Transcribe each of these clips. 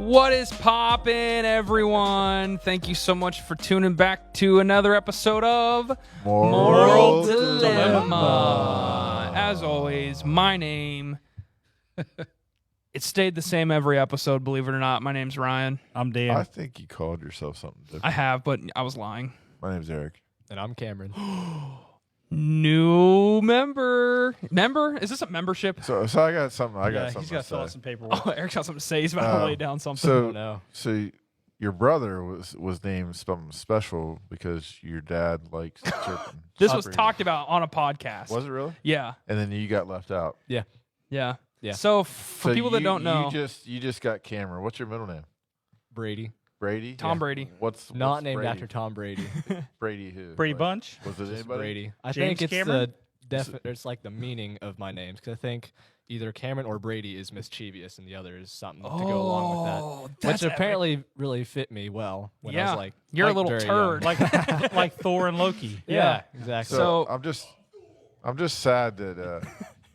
What is poppin', everyone? Thank you so much for tuning back to another episode of Moral Dilemma. As always, my name, it stayed the same every episode, believe it or not. My name's Ryan. I'm Dan. I think you called yourself something different. I have, but I was lying. My name's Eric. And I'm Cameron. New member. Member? Is this a membership? So I got something. I got yeah, something he's got to to fill out say. some paperwork. Oh, Eric's got something to say. He's about to lay down something. So, Oh, no. so your brother was named something special because your dad likes chirping. This was Chirping. talked about on a podcast. Was it really? Yeah. And then you got left out. Yeah. Yeah. So for people that don't know, you just got Cameron. What's your middle name? Brady. Brady. Tom Brady. What's Not named Brady? after Tom Brady. Brady who? Brady Like, Bunch. Was it Just anybody? Brady. I James think it's Cameron? it's like the meaning of my names because I think either Cameron or Brady is mischievous and the other is something to go along with that. that's Which apparently really fit me well when I Yeah. was like You're a little very turd. young. Like Thor and Loki. Yeah, exactly. So, So- I'm just sad that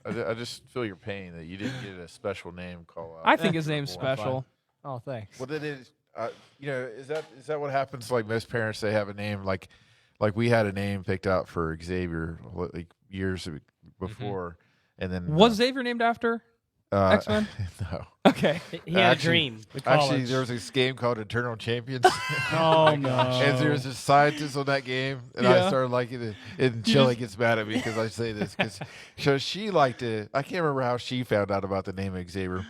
I just feel your pain that you didn't get a special name call out. I think his name's Well, special. Oh, thanks. Well, then it, is that what happens? To, like most parents, they have a name like we had a name picked out for Xavier like years before, and then Was Xavier named after X-Men? No, Okay. He had Actually- a dream. actually, there was this game called Eternal Champions, Oh no. and there's a scientist on that game, and I Yeah. started liking it. And Shelly gets mad at me because I say this because so she liked it. I can't remember how she found out about the name of Xavier.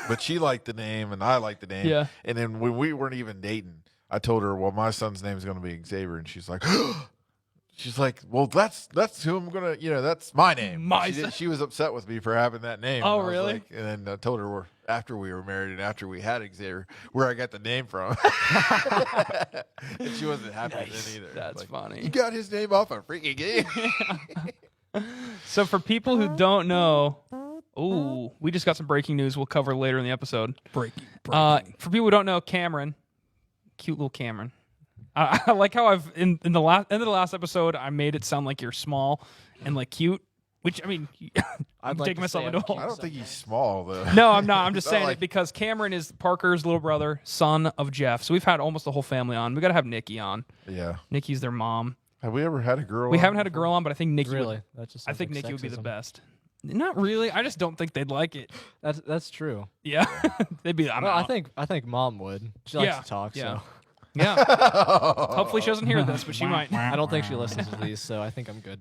But she liked the name, and I liked the name. Yeah. And then when we weren't even dating, I told her, "Well, my son's name is going to be Xavier," and she's like, "Well, that's who I'm gonna, that's my name." My She, son. she was upset with me for having that name. Oh, And I was really? like- and then I told her after we were married and after we had Xavier, where I got the name from, and she wasn't happy then either. That's Like, funny. You got his name off a freaking game. So for people who don't know, we just got some breaking news we'll cover later in the episode. Breaking. For people who don't know, Cameron, cute little Cameron. I like how I've in the last end of the last episode I made it sound like you're small and like cute, which I mean I'm I'd like taking to myself say into I'm a cute. I don't think he's small though. No, I'm not. I'm just Not saying like- it because Cameron is Parker's little brother, son of Jeff. So we've had almost the whole family on. We got to have Nikki on. Yeah. Nikki's their mom. Have we ever had a girl? We on haven't had a before? girl on, but I think Nikki Really? would, That just I sounds think like Nikki would be the sexism. best. Not really. I just don't think they'd like it. That's true. Yeah. They'd be I'm Well, out. I think Mom would. She likes Yeah, to talk, yeah. so Yeah. Hopefully she doesn't hear this, but she might. I don't think she listens to these, so I think I'm good.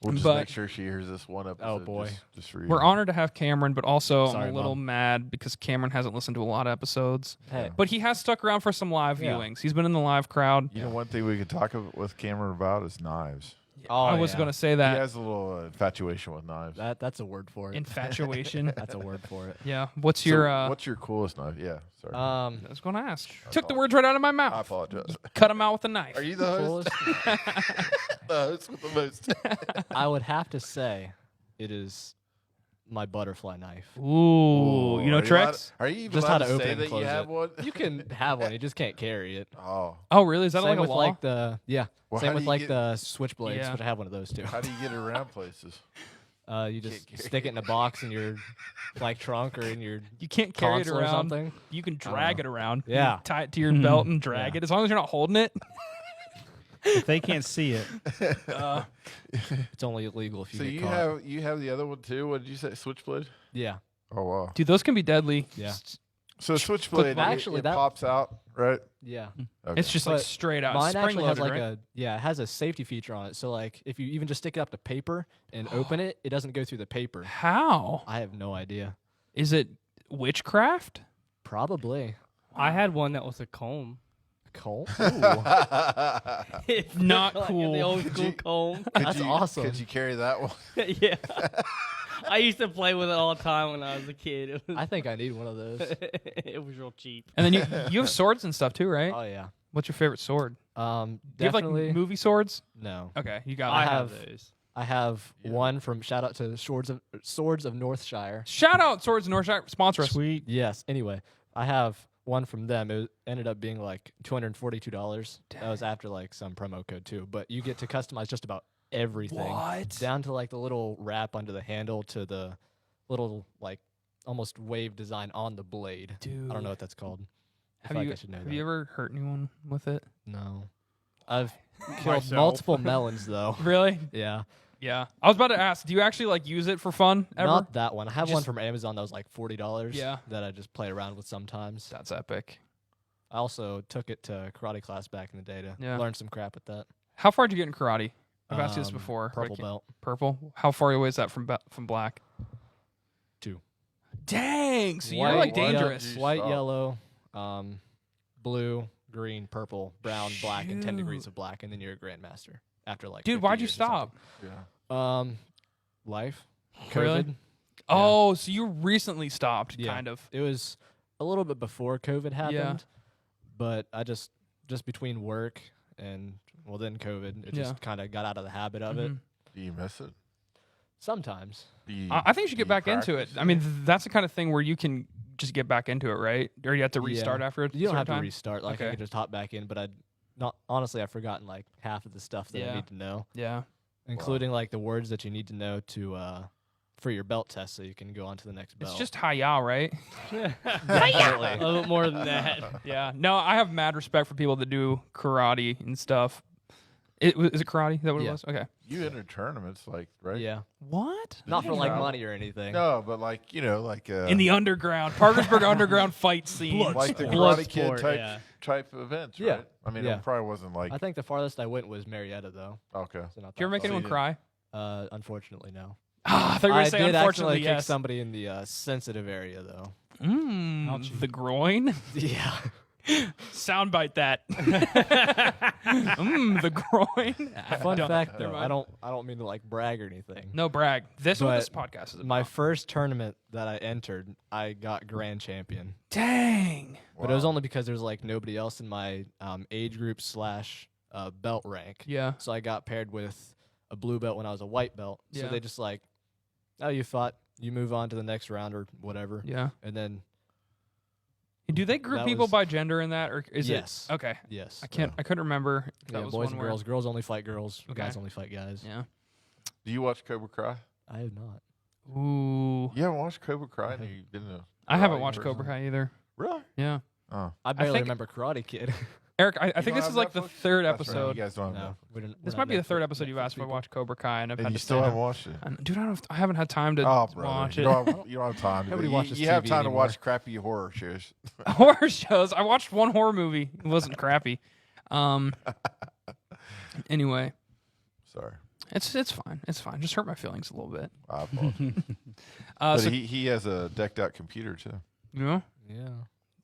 We'll just But- make sure she hears this one episode. boy. just for you. We're honored to have Cameron, but also Sorry, I'm a little Mom. mad because Cameron hasn't listened to a lot of episodes. Hey, But he has stuck around for some live Yeah. viewings. He's been in the live crowd. You know, one thing we could talk with Cameron about is knives. I was going to say He that. has a little infatuation with knives. that's a word for it. Infatuation. That's a word for it. Yeah. What's So your what's your coolest knife? Yeah, sorry. I was going to ask. Took the words right out of my I mouth. apologize. Cut him out with a knife. Are you the host? Coolest? The host with the most. I would have to say it is my butterfly knife. Ooh, you know Are tricks? Are you even Just allowed how to to open say and that you close have it. one? You can have one, you just can't carry it. Oh, Oh, really? Is that Same like a with law? like the Well, same how with do you like get- the switchblades, Yeah. which I have one of those too. how do you get it around places? You just stick it in a box in your like trunk or in your You can't carry it console or around. something. You can drag know. it around. You Yeah. can tie it to your belt and drag Yeah. it. As long as you're not holding it. If they can't see it, It's only illegal if you So get you caught. have the other one too? What did you say? Switchblade? Yeah. Oh wow. Dude, those can be deadly. Yeah. So switchblade, actually, it that- pops out, right? Yeah. Okay. It's just like But straight out. Mine Spring actually has loaded, like right? it has a safety feature on it. So like if you even just stick it up to paper and open it, it doesn't go through the paper. How? I have no idea. Is it witchcraft? Probably. I had one that was a comb. Colt? Not Like cool. The old school comb. That's awesome. Could you carry that one? Yeah. I used to play with it all the time when I was a kid. It was, I think I need one of those. it was real cheap. And then you have swords and stuff too, right? Oh yeah. What's your favorite sword? Do you have Definitely like movie swords? no. Okay, you got I it. have have- those. I have one from shout out to Swords of Northshire. Shout out Swords of Northshire, sponsor us. sweet. Yes. Anyway, I have one from them. Ended up being like $242. That was after like some promo code too. But you get to customize just about everything. What? Down to like the little wrap under the handle to the little like almost wave design on the blade. Dude. I don't know what that's called. I Have feel you like I should know have that. you ever hurt anyone with it? No. I've killed Myself. multiple melons though. Really? Yeah. Yeah. I was about to ask, do you actually like use it for fun ever? Not that one. I have one Just- from Amazon that was like $40. Yeah. That I just play around with sometimes. That's epic. I also took it to karate class back in the day to Yeah. learn some crap with that. How far did you get in karate? I've asked you this before. but I Purple can't- belt. Purple. How far away is that from from black? 2. Dang. So you're White, like yellow- dangerous. White, Oh. yellow, blue, green, purple, brown, black, and 10 degrees Shoot. of black, and then you're a grandmaster after like. Dude, 50 why'd you years or something. Yeah. Life. Really? COVID. Oh, so you recently stopped, Yeah. kind of. It was a little bit before COVID happened, Yeah. but I just between work and then COVID, it Yeah. just kind of got out of the habit of it. Mhm. Do you miss it? Sometimes. Do you, I think you should do get back into it. practice I mean, that's the kind of thing where you can just get back into it, right? Or you have to Yeah. restart after a You don't certain have to time? restart. Like Okay. I could just hop back in, but I've forgotten like half of the stuff that Yeah. I need to know, Yeah. including like the words that you need to know to for your belt test, so you can go on to the next belt. It's just hi-ya, right? definitely. A little bit more than that. Yeah. No, I have mad respect for people that do karate and stuff. Is it karate? Is that what it Yeah. was? Okay. You enter tournaments, like, right? Yeah, What? not for like travel? money or anything. No, but like, like In the underground, Parkersburg underground fight scene. like the Blood Karate Kid sport, type yeah. type events, Yeah. right? I mean, Yeah. it probably wasn't like I think the farthest I went was Marietta, though. okay. So not Do you ever that make far. anyone you cry? Unfortunately, no. Ah, I thought you were I going to say did unfortunately actually kick yes. somebody in the sensitive area, though. The groin. Yeah. Soundbite that. The groin. Fun Don't- fact, never though, mind. I don't mean to like brag or anything. No brag. This is what But this podcast is about. My first tournament that I entered, I got grand champion, Dang. but it was Wow. only because there was like nobody else in my age group / belt rank. Yeah. So I got paired with a blue belt when I was a white belt. Yeah. So they just like, oh, you fought, you move on to the next round or whatever, Yeah. and then Do they group That people was- by gender in that, or is Yes. it? Okay. yes, I can't. I couldn't remember. If that yeah, was boys one and where- girls. Girls only fight girls. Okay. Guys only fight guys. Yeah. Do you watch Cobra Kai? I have not. Ooh. You haven't watched Cobra Kai? And you've been a I haven't karate watched person? Cobra Kai either. Really? Yeah. Oh. I barely think- remember Karate Kid. Eric, I You think don't this have is like the Netflix? third That's right, episode. You guys don't have no, Netflix. we didn't. This we're might not be the third Netflix- episode you've Netflix asked me to people. watch Cobra Kai, and I've And had you to still say haven't no. watched it. Dude, I haven't had time to Oh, brother. watch you it. don't have time to. Nobody You- watches you have TV time to anymore. watch crappy horror shows. Horror shows. I watched one horror movie. It wasn't crappy. Anyway, Sorry. it's fine. It's fine. Just hurt my feelings a little bit. I apologize. Uh, But so he has a decked out computer too. you know, Yeah.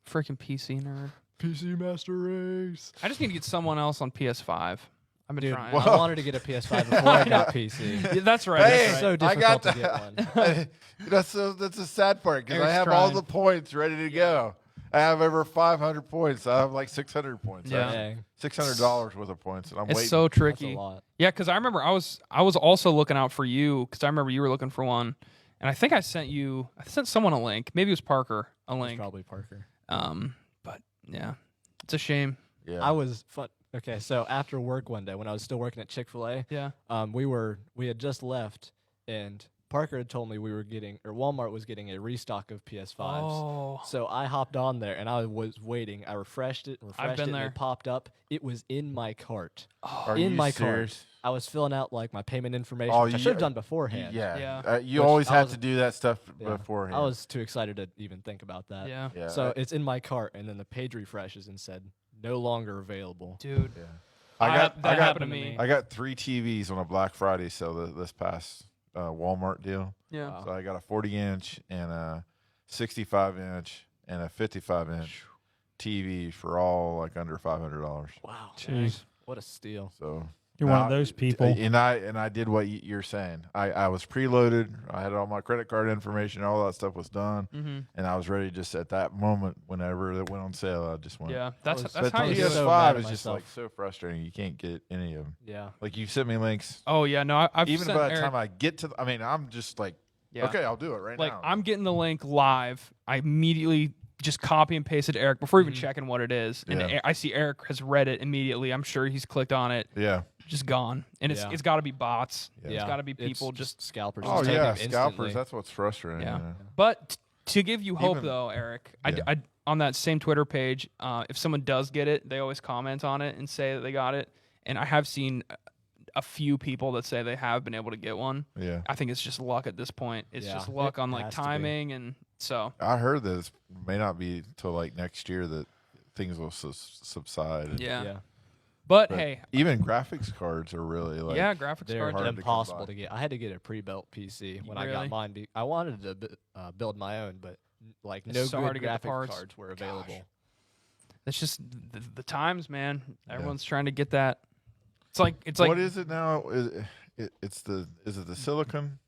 freaking PC nerd. PC Master Race. I just need to get someone else on PS5. I've been Dude, trying. Well- I wanted to get a PS5 before I got PC. Yeah, that's right. Hey, that's so right. I got difficult to get that. That's a sad part because I Eric's have all trying. the points ready to go. I have over 500 points. I have like 600 points. I Yeah. have Dang, $600 worth of points, and I'm It's waiting. so that's a tricky. lot. Yeah, because I remember I was also looking out for you because I remember you were looking for one, and I think I sent someone a link. Maybe it was Parker a It's link. probably Parker. But yeah, it's a shame. yeah. I was fun. Okay, so after work one day when I was still working at Chick-fil-A, Yeah. we had just left, and Parker had told me Walmart was getting a restock of PS5s. Oh. So I hopped on there and I was waiting. I refreshed it, been and there. it popped up. It was in my cart. Are in you my serious? cart. I was filling out like my payment information, Oh, which I you- should have done beforehand. Yeah. Yeah. You Which always I have was- to do that stuff Yeah. beforehand. I was too excited to even think about that. Yeah. Yeah. So it's in my cart, and then the page refreshes and said no longer available. Dude. yeah. I got that I got happened to me. I got 3 TVs on a Black Friday sale this past Walmart deal. Yeah. Wow. So I got a 40-inch and a 65-inch and a 55-inch TV for all like under $500. Wow, Jeez. what a steal! So You're one of Nah, those people. And I did what you're saying. I was preloaded. I had all my credit card information. All that stuff was done, Mm-hmm. and I was ready just at that moment. Whenever it went on sale, I just went. Yeah. That's was- that's But how the you do was it. so mad PS5 at is just myself. like so frustrating. You can't get any of them. Yeah, Like you sent me links. Oh yeah. No, I've Even sent by the Eric, time I get to, I mean, I'm just like, yeah. okay, I'll do it right Like now. I'm getting the link live. I immediately just copy and paste it to Eric before even checking what it is, and Yeah. I see Eric has read it immediately. I'm sure he's clicked on it. Yeah. Just gone, and Yeah. it's got to be bots. Yeah. It's got to be It's people just. scalpers. Oh just take yeah, them scalpers. instantly. That's what's frustrating. Yeah. you know? But To give you hope, Even- though, Eric, Yeah. I on that same Twitter page, if someone does get it, they always comment on it and say that they got it. And I have seen a few people that say they have been able to get one. Yeah. I think it's just luck at this point. It's Yeah, just luck it on like has to be. timing, and so I heard that it may not be till like next year that things will subside. And- yeah. But, but hey, even graphics cards are really like yeah, graphics They're cards. hard Are, to come impossible by. to get. I had to get a pre-built PC when I Really? got mine. I wanted to build my own, but like It's no so good hard to get the graphic parts. cards were available. That's just the times, man. Everyone's trying to get that. It's like what is it now? Is it the silicon?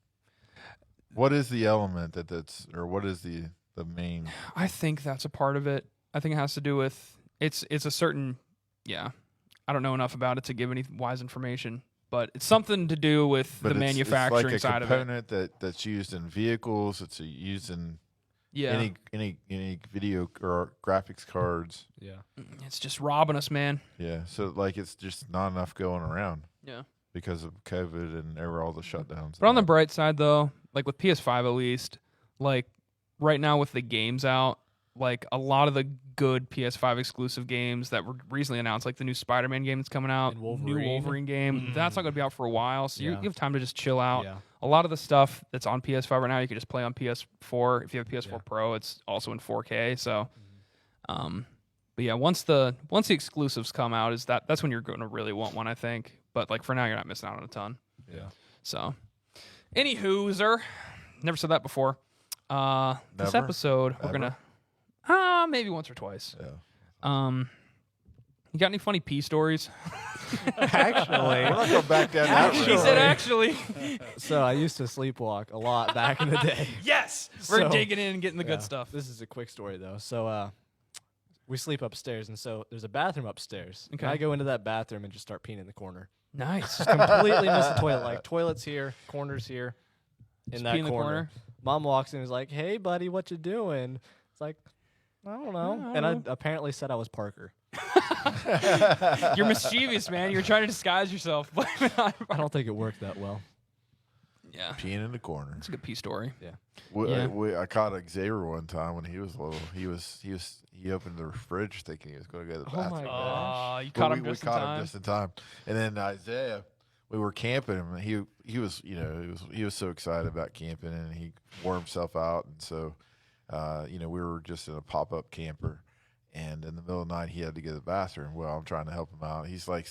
What is the element that's or what is the main? I think that's a part of it. I think it has to do with it's a certain I don't know enough about it to give any wise information, but it's something to do with the manufacturing it's like side a of it. component that's used in vehicles. It's used in Yeah, any video or graphics cards. Yeah. it's just robbing us, man. Yeah, so like it's just not enough going around Yeah. because of COVID and all the shutdowns. But on the bright side, though, like with PS5 at least, like right now with the games out, like a lot of the good PS5 exclusive games that were recently announced, like the new Spider-Man game that's coming out, And new Wolverine. Wolverine game, that's not going to be out for a while, so you Yeah. have time to just chill out. Yeah. A lot of the stuff that's on PS5 right now, you can just play on PS4. If you have a PS4 Yeah. Pro, it's also in 4K. So, but yeah, once the exclusives come out, that's when you're going to really want one, I think. But like for now, you're not missing out on a ton. Yeah. So, anywho'ser, never said that before. This Never? episode, we're Ever? gonna maybe once or twice. Yeah. You got any funny pee stories? Actually, We're not going back down that road. She said, actually. So I used to sleepwalk a lot back in the day. Yes, we're So- digging in and getting the Yeah. good stuff. This is a quick story though. So we sleep upstairs, and so there's a bathroom upstairs. Okay. And I go into that bathroom and just start peeing in the corner. Nice. Completely miss the toilet. Like toilets here, corners here, in Just that pee in the corner. corner? Mom walks in and is like, "Hey, buddy, what you doing?" It's like, I don't know. I And I don't apparently said I was Parker. You're mischievous, man. You're trying to disguise yourself. I don't think it worked that well. Yeah, Peeing in the corner. it's a good pee story. I caught Xavier one time when he was little. He opened the fridge thinking he was going to go to the Oh my bathroom. gosh. You But caught him we just in caught time. him just in time. And then Isaiah, we were camping him. And he was he was so excited about camping, and he wore himself out. And so we were just in a pop up camper. And in the middle of the night, he had to go to the bathroom. Well, I'm trying to help him out. He's like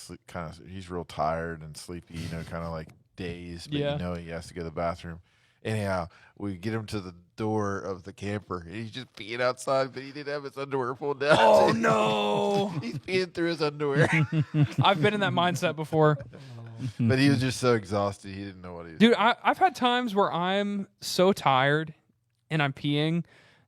he's real tired and sleepy, kind of like dazed, but Yeah. he has to go to the bathroom. Anyhow, we get him to the door of the camper, and he's just peeing outside, but he didn't have his underwear pulled down. Oh no! He's peeing through his underwear. I've been in that mindset before, But he was just so exhausted, he didn't know what he was dude. I've had times where I'm so tired and I'm peeing,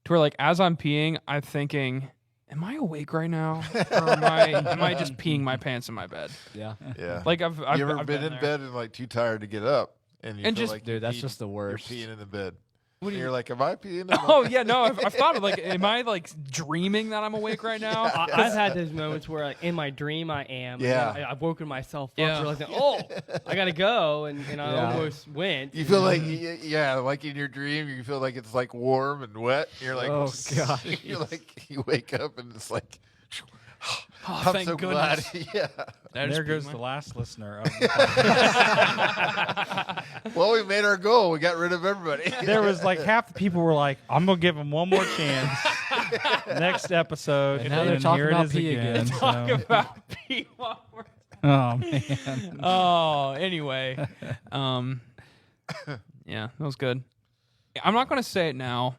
to where like as I'm peeing, I'm thinking, "Am I awake right now, or am I just peeing my pants in my bed?" Yeah. Yeah. Like I've you ever I've been in there. bed and like too tired to get up, and you And feel just- like Dude, you that's peed- just the worst. You're peeing in the bed. What do And you- you're like, am I peeing? In Oh yeah, no. I've thought of like, am I like dreaming that I'm awake right now? I've had those moments where, like, in my dream, I am. and Yeah. then I've woken myself up, Yeah. realizing, oh, I gotta go, and I Yeah. almost went. You feel like, like in your dream, you feel like it's like warm and wet. You're like, Oh, God. You're like, you wake up and it's like, Oh, I'm thank so goodness. glad. Yeah. I just there peed goes my- the last listener. Of the podcast. Well, we made our goal. We got rid of everybody. There was like half the people were like, "I'm gonna give him one more chance." Next episode, And now they're talking here about it is pee again. again. Talk so- about pee while we're Oh man. Oh, anyway. Yeah, that was good. I'm not going to say it now,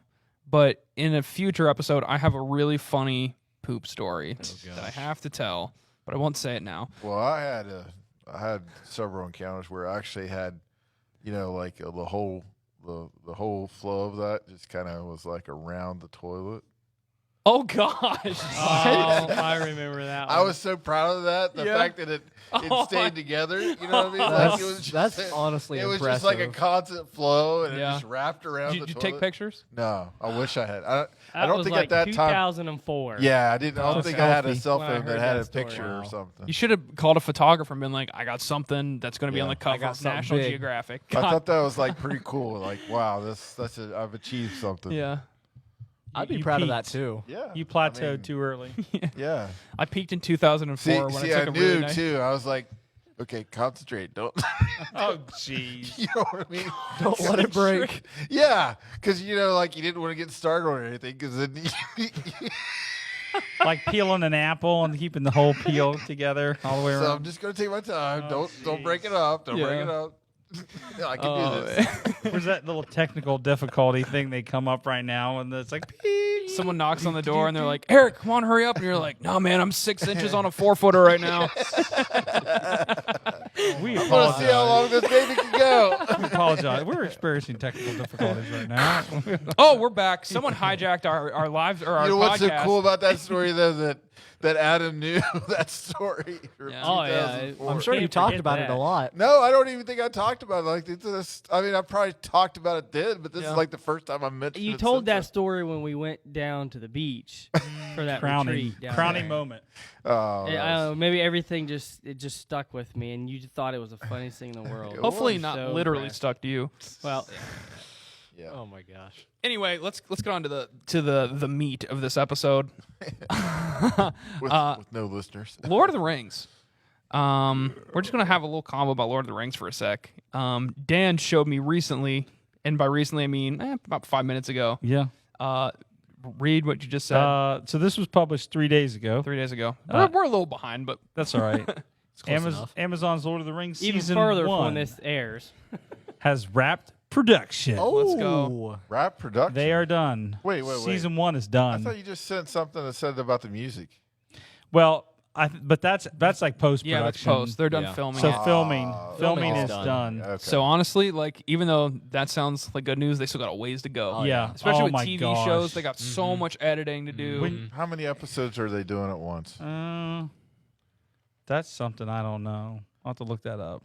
but in a future episode, I have a really funny poop story that I have to tell, but I won't say it now. Well, I had several encounters where I actually had, like the whole flow of that just kind of was like around the toilet. Oh, gosh. Oh, I remember that. I one. was so proud of that. The Yeah. fact that it Oh, stayed together. You know what I mean? Like, it was just, That's honestly it was impressive. just like a constant flow, and Yeah. it just wrapped around Did the you toilet. take pictures? No, I wish I had. I That don't was think like at that time. 2004. Yeah, I didn't. I don't Oh, think I had a selfie. cell When I phone that heard had that a story. picture or Wow. something. You should have called a photographer and been like, I got something that's going to be on Yeah. the cover got of something National big. Geographic. I God. thought that was like pretty cool. Like, wow, I've achieved something. Yeah. I'd be You proud of that peaked. too. Yeah. You plateaued I mean, too early. Yeah. I peaked in 2004 See, when see, I I took a knew really nice. too. I was like, okay, concentrate. Don't. Oh, jeez. You know what I mean? Don't let it break. Yeah, because like you didn't want to get started on anything, because then Like peeling an apple and keeping the whole peel together all the way so I'm around. just gonna take my time. Oh, don't break jeez. it up. Don't break Yeah. it up. I can Oh, do this. Where's that little technical difficulty thing they come up right now? And it's like, beep. Someone knocks on the door and they're like, "Eric, come on, hurry up!" And you're like, "No, man, I'm 6 inches on a 4-footer right now." We I want to see how apologize. long this baby can go. We apologize. We're experiencing technical difficulties right now. Oh, we're back. Someone hijacked our lives or our You know what's so podcast. cool about that story though, that Adam knew that story. From Yeah. Oh, yeah. 2004. I'm sure you Can't talked forget about it that. a lot. No, I don't even think I talked about it. Like this, I mean, I probably talked about it then, but this Yeah. is like the first time I mentioned You it. told since that then. story when we went down to the beach for that Crowning retreat. crowning there. moment. Oh, Yeah, I don't know, maybe everything just stuck with me, and you just thought it was the funniest thing in the world. Hopefully I'm not so literally impressed. stuck to you. Well, yeah. Oh my gosh. Anyway, let's get on to the meat of this episode. With no listeners. Lord of the Rings. We're just gonna have a little combo about Lord of the Rings for a sec. Dan showed me recently, and by recently I mean about 5 minutes ago. Yeah. Read what you just said So this was published 3 days ago. 3 days ago. uh, We're a little behind, but That's all right. It's close enough. Amazon's Lord of the Rings even season further from 1 when this airs. has wrapped production. Let's go. Rap production. They are done. Wait. Season 1 is I done. thought you just sent something that said about the music. Well, but that's like post production. yeah, that's post. They're done Yeah. filming So it. filming Filming is is done. Okay. So honestly, like even though that sounds like good news, they still got a ways to go. Oh, yeah. Especially Oh with my TV gosh. shows, they got so much editing to do. When- how many episodes are they doing at once? That's something I don't know. I'll have to look that up.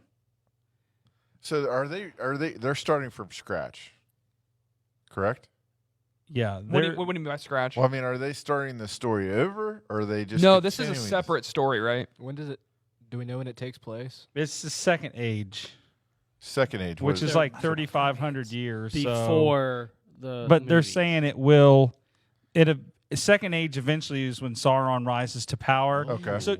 So they're starting from scratch, correct? Yeah. what do they're- you mean by scratch? Well, I mean, are they starting the story over, or are they just No, this is a continuing? separate story, right? When does it? Do we know when it takes place? It's the second age, Second age, what which is it? like 3,500 years. so- Before the But they're movie. saying it will. Second age eventually is when Sauron rises to power. Okay. So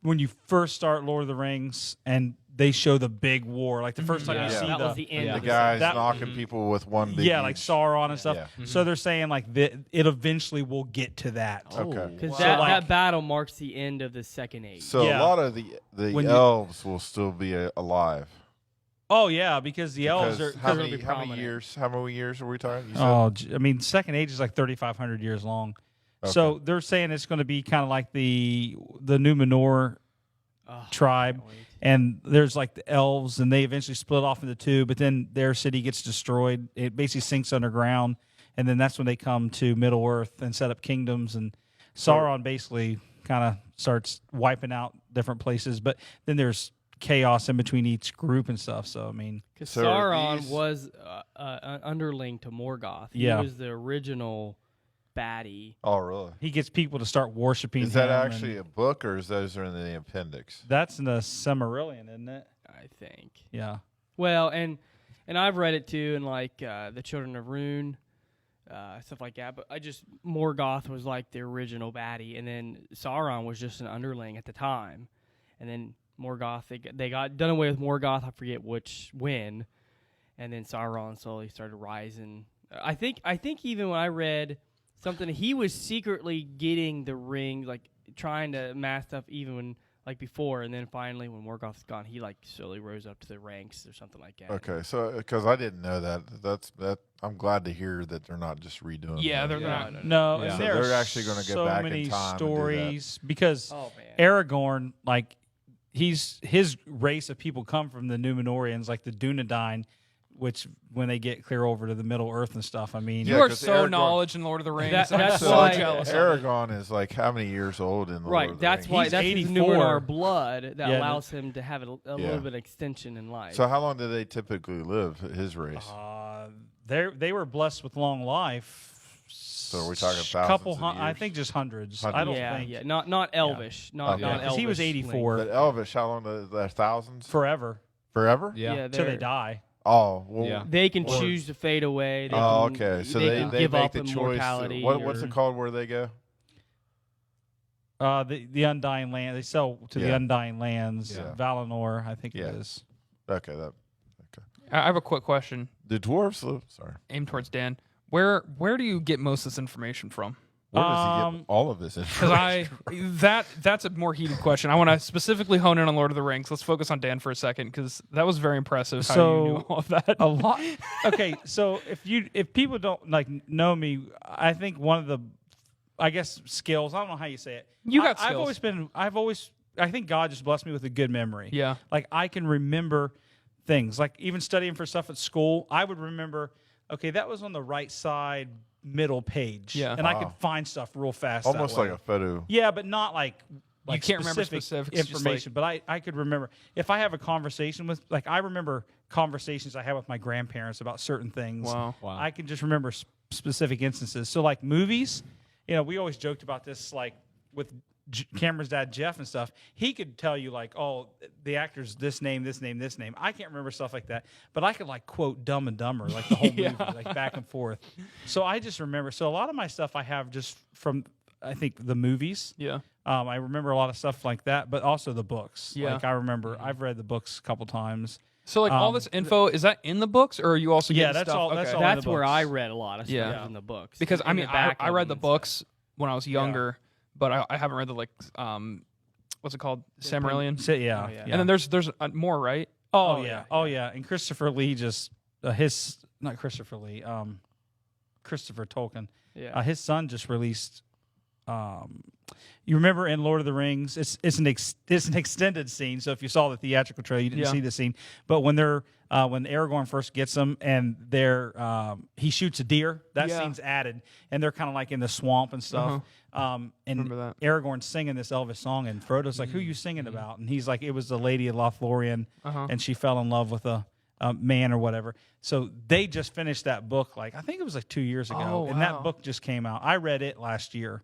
when you first start Lord of the Rings and they show the big war, like the first time you Yeah. see that was the end. Yeah. the of guys That- knocking people with one big, yeah, like huge- Sauron and stuff. Yeah. So they're saying like it eventually will get to that. Okay. Because So, that, like- that battle marks the end of the second age. So Yeah. a lot of the When you- elves will still be alive. Oh yeah, because the elves are. Because how they're many gonna be how many prominent. years? How many years are we talking? You said? Oh, I mean, second age is like 3,500 years long. So they're saying it's going to be kind of like the Numenor Oh, tribe. can't wait. And there's like the elves, and they eventually split off into two. But then their city gets destroyed. It basically sinks underground, and then that's when they come to Middle Earth and set up kingdoms. And Sauron basically kind of starts wiping out different places. But then there's chaos in between each group and stuff. So I mean, Because So are Sauron these- was an underling to Morgoth. Yeah. He was the original baddie. Oh, really? he gets people to start worshiping. Is that him, actually and a book, or is those are in the appendix? that's in the Silmarillion, isn't it? I think. Yeah. Well, and I've read it too, and like the Children of Rune, stuff like that. But Morgoth was like the original baddie, and then Sauron was just an underling at the time, and then Morgoth they got done away with Morgoth. I forget when, and then Sauron slowly started rising. I think even when I read something, he was secretly getting the ring, like trying to amass stuff even when. Like before, and then finally, when Morgoth's gone, he like slowly rose up to the ranks or something like that. Okay, so because I didn't know that, I'm glad to hear that they're not just redoing. Yeah, that. they're not. No, Yeah. and So there are they're actually gonna go so back in many time and do that. stories because Oh man. Aragorn, like his race of people come from the Numenorians, like the Dunedain, which when they get clear over to the Middle Earth and stuff, I mean, You Yeah, are 'cause so Aragorn- knowledge in Lord of the Rings. That- I'm that's so why- jealous. of it. Aragon is like how many years old in the Lord Right, of the that's Rings? why He's that's his 84. Numenor blood that Yeah, allows him to have a Yeah. little bit of extension in life. So how long do they typically live? His race. they were blessed with long life. So are we talking thousands couple? of I years? think just hundreds. Hundreds. I don't yeah, think yeah, not elvish, not Okay. not Yeah, 'cause he was elvish 84. But Elvish, how long? They're thousands forever forever. Yeah, till they they're- die. Oh, well, Yeah. They can Or- choose to fade away. They Oh, can, okay. So they they can give make up the choice. immortality. What's or- it called where they go? The Undying Land. They sell to the Yeah. Undying Lands. Yeah. Valinor, I think Yeah. it is. Okay, that I have a quick question the dwarves live. Sorry, aimed towards Dan. Where do you get most of this information from? where does he Um, get all of this Because information? that's a more heated question. I want to specifically hone in on Lord of the Rings. Let's focus on Dan for a second because that was very impressive. How you knew So, all of that. A lot. Okay, so if people don't like know me, I think one of the, I guess, skills. I don't know how you say it. You got I've always. I think God just blessed me with a good memory. Yeah. Like I can remember things. Like even studying for stuff at school, I would remember. Okay, that was on the right side middle page. Yeah. And I Wow. could find stuff real fast. Almost that like way. a photo. Yeah, but not like can't remember specific specifics, just information. But I could remember if I have a conversation with like I remember conversations I had with my grandparents about certain things. Wow. Wow. I can just remember specific instances. So like movies, we always joked about this like with Cameron's dad Jeff and stuff. He could tell you like, oh, the actor's this name, this name, this name. I can't remember stuff like that, but I could like quote Dumb and Dumber like the whole movie, like back and forth. So I just remember. So a lot of my stuff I have just from I think the movies. Yeah. I remember a lot of stuff like that, but also the books. Yeah. Like I remember, I've read the books a couple times. So like all Um, this info is that in the books, or are you also Yeah, getting that's stuff? all- that's Okay. all in the That's where books. I read a lot of stuff Yeah. in the books. Because in the back I of read them the and books when I was younger, but I haven't read the what's it called, Silmarillion. So, yeah, Oh, yeah. And then there's more, right? Oh, yeah. Oh yeah. And Christopher Lee just not Christopher Lee, Christopher Tolkien. stuff. Yeah. His son just released. You remember in Lord of the Rings, it's an extended scene. So if you saw the theatrical trailer, you didn't Yeah. see the scene. But when when Aragorn first gets them and he shoots a deer, that Yeah. scene's added, and they're kind of like in the swamp and stuff. And Remember that. Aragorn's singing this Elvis song, and Frodo's like, "Who you singing about?" And he's like, "It was the Lady of Lothlorien, and she fell in love with a man or whatever." So they just finished that book, like I think it was like 2 years ago, Oh, and wow. that book just came out. I read it last year,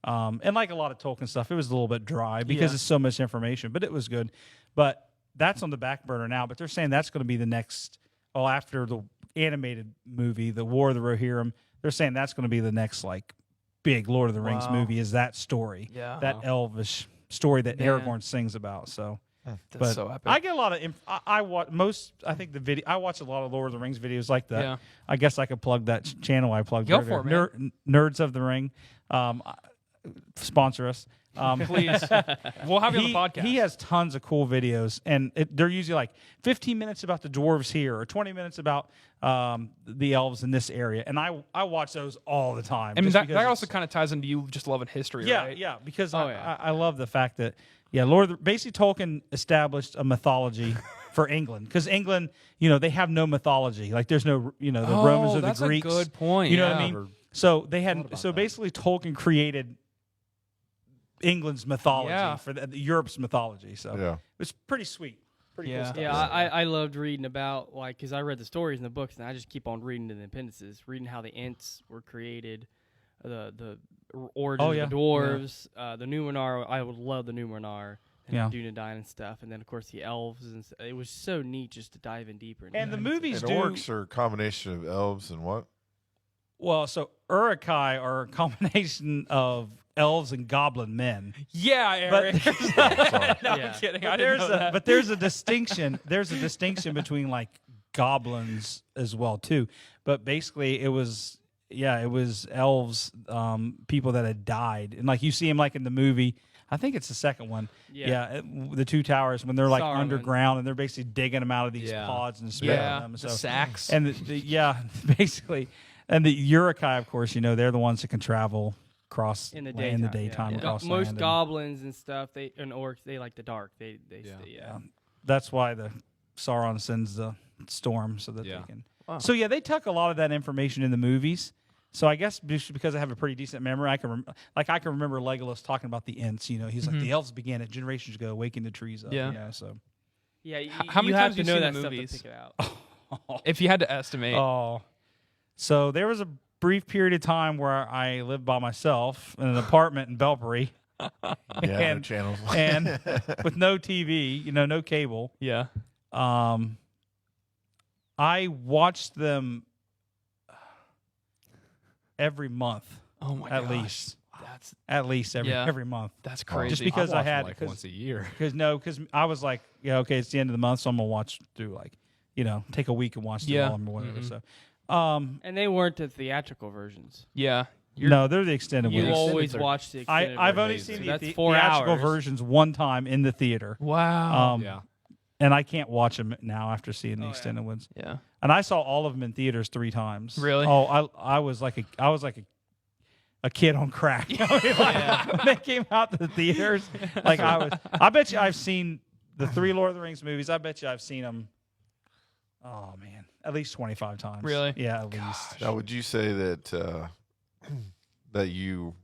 and like a lot of Tolkien stuff, it was a little bit dry because Yeah. it's so much information, but it was good. But that's on the back burner now. But they're saying that's going to be the next. Well, after the animated movie, The War of the Rohirrim, they're saying that's going to be the next like big Lord of the Rings Wow. movie. Is that story? Yeah. That Elvish story that Man. Aragorn sings about. So. That's But so epic. I get a lot of. I watch most. I think the video. I watch a lot of Lord of the Rings videos like that. Yeah. I guess I could plug that channel I plugged. Go earlier. for it, man. Nerds of the Ring, sponsor us. Please, we'll have you on He, the podcast. he has tons of cool videos, and they're usually like 15 minutes about the dwarves here, or 20 minutes about the elves in this area. And I watch those all the time. I mean, just that because also it's- kind of ties into you just loving history, yeah, right? yeah, because Oh, yeah. I love the fact that basically Tolkien established a mythology for England because England, they have no mythology. Like there's no, the Romans or the that's Greeks. a good point. You know yeah. what I mean? So they had basically Tolkien created England's mythology Yeah. for Europe's mythology. So Yeah. it's pretty sweet, pretty Yeah. cool stuff. Yeah, I loved reading about because I read the stories in the books, and I just keep on reading the appendices, reading how the Ents were created, the origins yeah. of the dwarves, the Numenor. I would love the Numenor and Yeah. the Dunedain and stuff, and then of course the elves. And it was so neat just to dive in deeper. Into And the that. movies And do orcs are a combination of elves and what? well. So Uruk-hai are a combination of elves and goblin men. Yeah, But Eric. there's- no, Yeah. I'm kidding. I But didn't there's know a that. but there's a distinction. There's a distinction between like goblins as well too. But basically, it was elves, people that had died, and like you see them like in the movie. I think it's the second one. Yeah. The Two Towers when they're like Saruman. underground and they're basically digging them out of these Yeah. pods and spitting yeah, them. the So sacks. and basically, and the Uruk-hai, of course, they're the ones that can travel across in the land- daytime. Yeah. across Most land. And goblins and stuff, and orcs, they like the dark. They Yeah. stay, that's why the Sauron sends the storm so that Yeah. they can. Wow. So yeah, they took a lot of that information in the movies. So I guess just because I have a pretty decent memory, I can remember Legolas talking about the Ents. He's like the elves began it generations ago, waking the trees up. Yeah. So Yeah, how many you times have to you know seen that the stuff movies? to pick it out. If you had to estimate, oh, so there was a brief period of time where I lived by myself in an apartment in Belpre, Yeah, And- no channels. and with no TV, no cable. yeah, I watched them every month, Oh my at gosh. least. That's every month. that's crazy. Just because I I watch had them, like once a year. because I was like, yeah, okay, it's the end of the month, so I'm gonna watch through take a week and watch through all of them or whatever. Mhm. So, And they weren't the theatrical versions. yeah. no, they're the extended You ones. always are- watch the extended I've only versions. seen So the that's 4 theatrical hours. versions one time in the theater. Wow. Yeah. And I can't watch them now after seeing the Oh, yeah. extended ones. yeah. And I saw all of them in theaters 3 times. Really? Oh, I was like a kid on crack. I mean, like, when they came out to the theaters, like I bet you I've seen the 3 Lord of the Rings movies. I bet you I've seen them. Oh man, at least 25 times. Really? Yeah, at least. Now, would you say that that you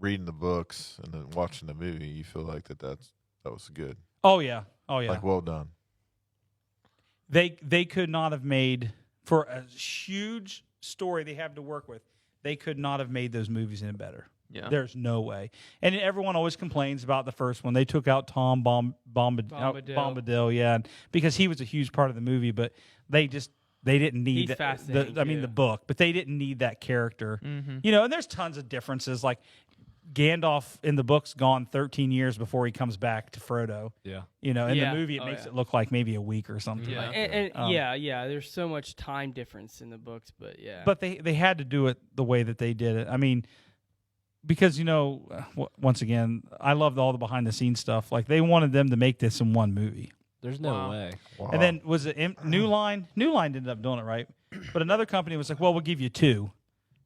reading the books and then watching the movie, you feel like that was good, Oh yeah. Oh yeah. like well done? They could not have made, for a huge story they have to work with, they could not have made those movies any better. Yeah. There's no way. And everyone always complains about the first one. They took out Tom Bombadil, yeah, because he was a huge part of the movie, but they didn't need He's that. fascinating, I mean, too. the book, but they didn't need that character. Mm-hmm. And there's tons of differences. Like Gandalf in the book's gone 13 years before he comes back to Frodo. Yeah. In Yeah. the movie, it Oh, makes yeah. it look like maybe a week or something. Yeah. And Um, yeah, there's so much time difference in the books, but yeah. But they had to do it the way that they did it. I mean, because once again, I loved all the behind the scenes stuff. Like they wanted them to make this in one movie. There's no Wow. way. Wow. And then was it New Line? New Line ended up doing it, right? But another company was like, "Well, we'll give you 2,"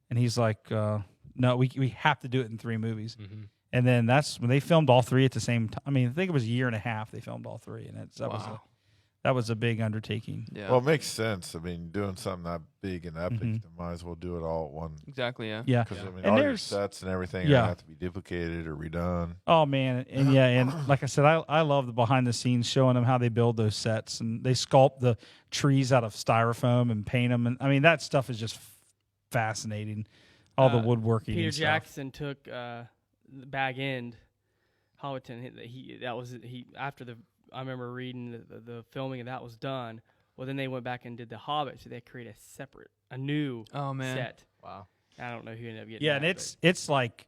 and he's like, "No, we have to do it in 3 movies." Mm-hmm. And then that's when they filmed all 3 at the same time. I mean, I think it was a year and a half they filmed all 3, and Wow. that was a big undertaking. Yeah. well, it makes sense. I mean, doing something that big and epic, Mhm. they might as well do it all at one. exactly. Yeah. Yeah. Because I mean, And all your there's- sets and everything are Yeah. gonna have to be duplicated or redone. Oh man, and like I said, I love the behind the scenes showing them how they build those sets, and they sculpt the trees out of styrofoam and paint them, and I mean that stuff is just fascinating. All the woodworking. Peter and stuff. Jackson took the Bag End, Howitton. I remember reading the filming of that was done. Well, then they went back and did the Hobbit, so they created a new Oh man. set. Wow. I don't know who ended up getting. Yeah, that, and it's like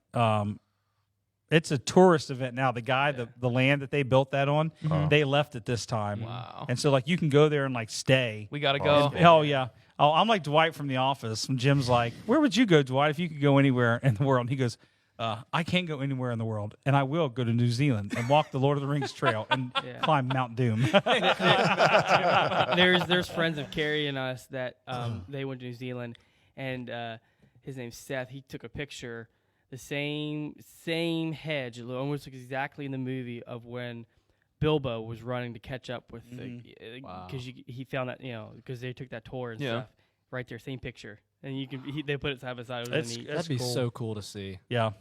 it's a tourist event now. The guy, Yeah. the land that they built that on, Mhm. they left it this time. Wow. And so like you can go there and like stay. We gotta Oh, go. yeah. Oh yeah. Oh, I'm like Dwight from The Office. And Jim's like, "Where would you go, Dwight, if you could go anywhere in the world?" And he goes, "I can't go anywhere in the world, and I will go to New Zealand and walk the Lord of the Rings trail and Yeah. climb Mount Doom." there's friends of Carrie and us that they went to New Zealand, and his name's Seth. He took a picture, the same hedge, it almost looks exactly in the movie of when Bilbo was running to catch up with Wow. because he found that because they took that tour and Yeah. stuff right there, same picture, and you can they put it side by side. It was That's- neat. that's That'd be cool. so cool to see. yeah.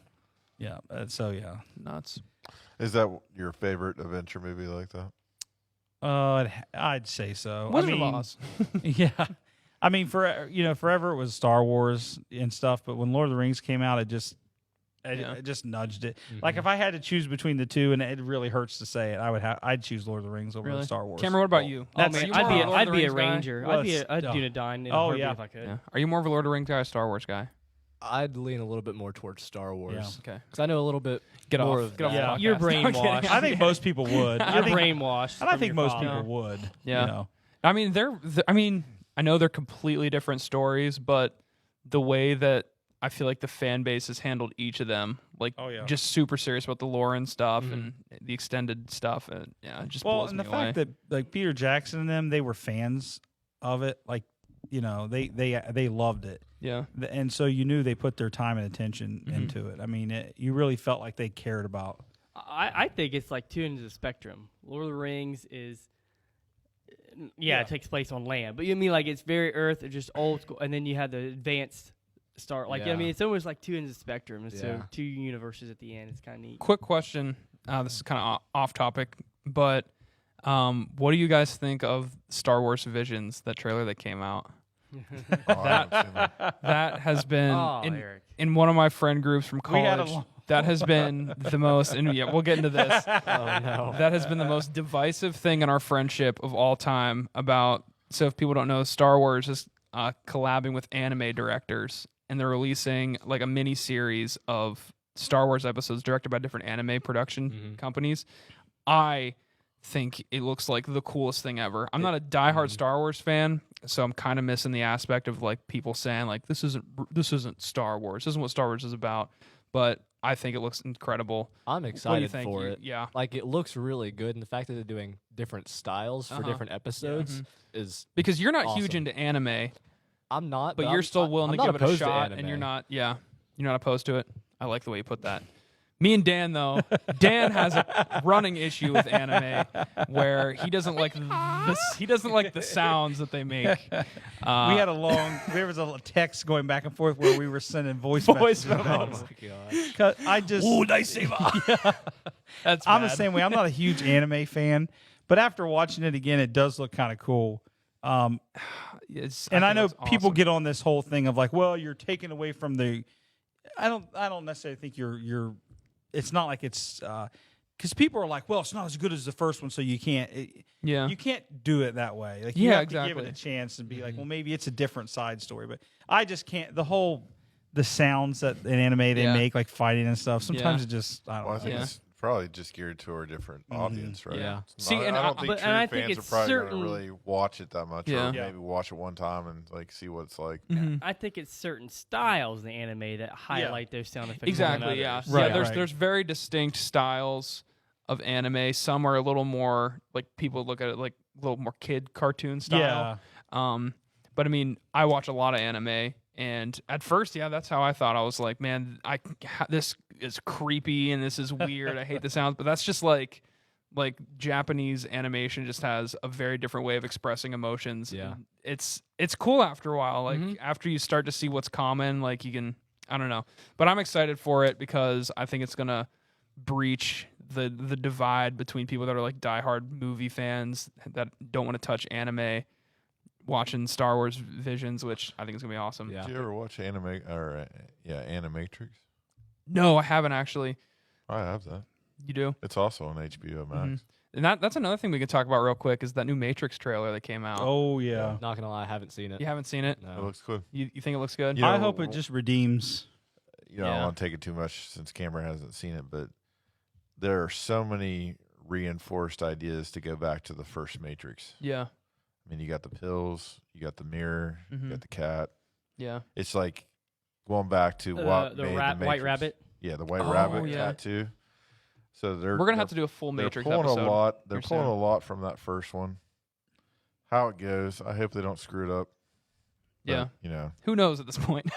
So yeah. Nuts. Is that your favorite adventure movie like that? I'd say so. Wizard I of mean, Oz. yeah. I mean, forever it was Star Wars and stuff, but when Lord of the Rings came out, it just nudged it. Like if I had to choose between the two, and it really hurts to say it, I'd choose Lord of the Rings over Really? Star Wars. Cameron, what about you? Oh, That's- man, you more of a Lord of I'd the be a Rings guy? ranger. Well, I'd it's- do a dine in a Oh, heartbeat yeah. if I could. Yeah. Are you more of a Lord of the Rings guy or a Star Wars guy? I'd lean a little bit more towards Star Wars Okay. because I know a little bit Get more off. of Get off that. the podcast. You're No, I'm kidding. brainwashed. I think most people would. You're brainwashed. And I from think your most father. people would. Yeah. You know. I mean, I know they're completely different stories, but the way that I feel like the fan base has handled each of them, like Oh, yeah. just super serious about the lore and stuff Mhm. and the extended stuff, and it just Well, blows and me the away. fact that like Peter Jackson and them, they were fans of it. Like, they loved it. Yeah. And so you knew they put their time and attention Mhm. into it. I mean, you really felt like they cared about. I think it's like two ends of the spectrum. Lord of the Rings is, it takes place on land, but you mean like it's very Earth, it's just old school, and then you have the advanced Star. Like I Yeah. mean, it's almost like two ends of the spectrum, and so Yeah. two universes at the end. It's kind of neat. Quick question. This is kind of off topic, but what do you guys think of Star Wars Visions, that trailer that came out? Oh, I haven't seen that. That has been Oh, in, Eric. in one of my friend groups from We had a college. long- That has been the most, and yeah, we'll get into this. Oh no. That has been the most divisive thing in our friendship of all time about So if people don't know, Star Wars is collabing with anime directors, and they're releasing like a mini series of Star Wars episodes directed by different anime production companies. I think it looks like the coolest thing ever. I'm not a diehard Star Wars fan, so I'm kind of missing the aspect of like people saying like this isn't Star Wars. This isn't what Star Wars is about. But I think it looks incredible. I'm What do you excited think? for it. Yeah. Like it looks really good, and the fact that they're doing different styles for different episodes is. Because you're not huge Awesome. into anime, I'm not, but I'm- you're still willing I'm to not give it a opposed to shot, and anime. you're not. Yeah, you're not opposed to it. I like the way you put that. Me and Dan, though, Dan has a running issue with anime where he doesn't like the sounds that they make. We had there was a text going back and forth where we were sending voice Voice messages. memos. Oh my god. 'Cause I just, That's I'm the bad. same way. I'm not a huge anime fan, but after watching it again, it does look kind of cool. And I think know it's people awesome. get on this whole thing of like, well, you're taking away from the. I don't necessarily think you're. It's not like it's because people are like, well, it's not as good as the first one, so you can't. Yeah. You can't do it that way. Like you Yeah, have to give it exactly. a chance and be like, well, maybe it's a different side story. But I just can't. The sounds that in anime they Yeah. make, like fighting and stuff. Sometimes Yeah. it just I don't Well, I know. think Yeah. it's probably just geared to a different audience, right? Yeah. It's See, not- and I I- don't think but- true and I think fans are it's probably certain- going to really watch it that much, Yeah. or Yeah. maybe watch it one time and like see what it's like. Mhm. I think it's certain styles in the anime that highlight those sound effects. more than Exactly. Yeah. others. Right, Yeah. There's right. there's very distinct styles of anime. Some are a little more like people look at it like a little more kid cartoon style. But I mean, I watch a lot of anime, and at first, yeah, that's how I thought. I was like, man, this is creepy and this is weird. I hate the sounds, but that's just like Japanese animation just has a very different way of expressing emotions. Yeah. and it's cool after a while. Like Mhm. after you start to see what's common, like you can, I don't know, but I'm excited for it because I think it's gonna breach the divide between people that are like diehard movie fans that don't want to touch anime, watching Star Wars Visions, which I think is gonna be awesome. Yeah. Did you ever watch Animatrix? No, I haven't actually. I have that. You do? It's also on HBO Max. Mhm. And that's another thing we could talk about real quick is that new Matrix trailer that came out. Oh yeah. Not gonna lie, I haven't seen it. You haven't seen it? It No. looks good. You think it looks good? You I know, hope it just redeems. I don't Yeah. want to take it too much since Cameron hasn't seen it, but there are so many reinforced ideas to go back to the first Matrix. Yeah. I mean, you got the pills, you got the mirror, Mhm. you got the cat. Yeah. It's like going back to what The made White Matrix. Rabbit. Yeah, the White Oh, Rabbit yeah. tattoo. So We're gonna have to do a full they're Matrix pulling episode. a lot. They're here pulling soon. a lot from that first one. How it goes, I hope they don't screw it up. But, Yeah. you know, Who knows at this point?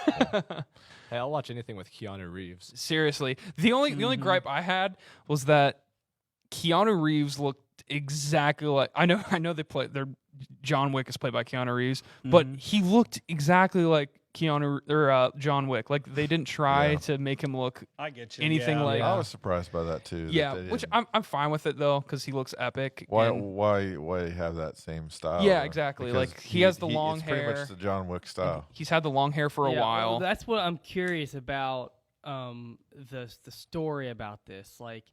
Hey, I'll watch anything with Keanu Reeves. Seriously, the only gripe I had was that Keanu Reeves looked exactly like I know they're John Wick is played by Keanu Reeves, but he looked exactly like Keanu or John Wick. Like they didn't try Yeah. to make him look I get you. anything like I was surprised by that too. yeah, that they which didn't- I'm fine with it though because he looks epic. why and- why have that same style? Yeah, though? exactly. Because Like, he has the long it's pretty hair. much the John Wick style. he's had the long hair for a Yeah, well, while. that's what I'm curious about. The story about this, like,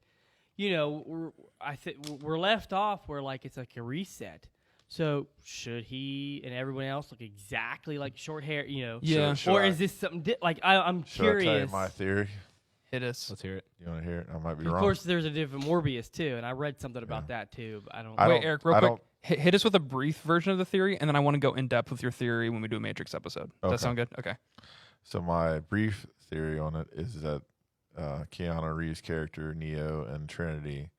you know, I think we're left off where like it's like a reset. So should he and everyone else look exactly like short hair? You know, Yeah. Should or I- is this something like I'm Should I tell you curious. my theory? Hit us. Let's hear it. You want to hear it? I might be Of wrong. course, there's a different Morbius too, and I read something about that too. But I don't. I Wait, don't- Eric, real I quick. don't- Hit us with a brief version of the theory, and then I want to go in depth with your theory when we do a Matrix episode. Does Okay. that sound good? Okay. So my brief theory on it is that Keanu Reeves' character Neo and Trinity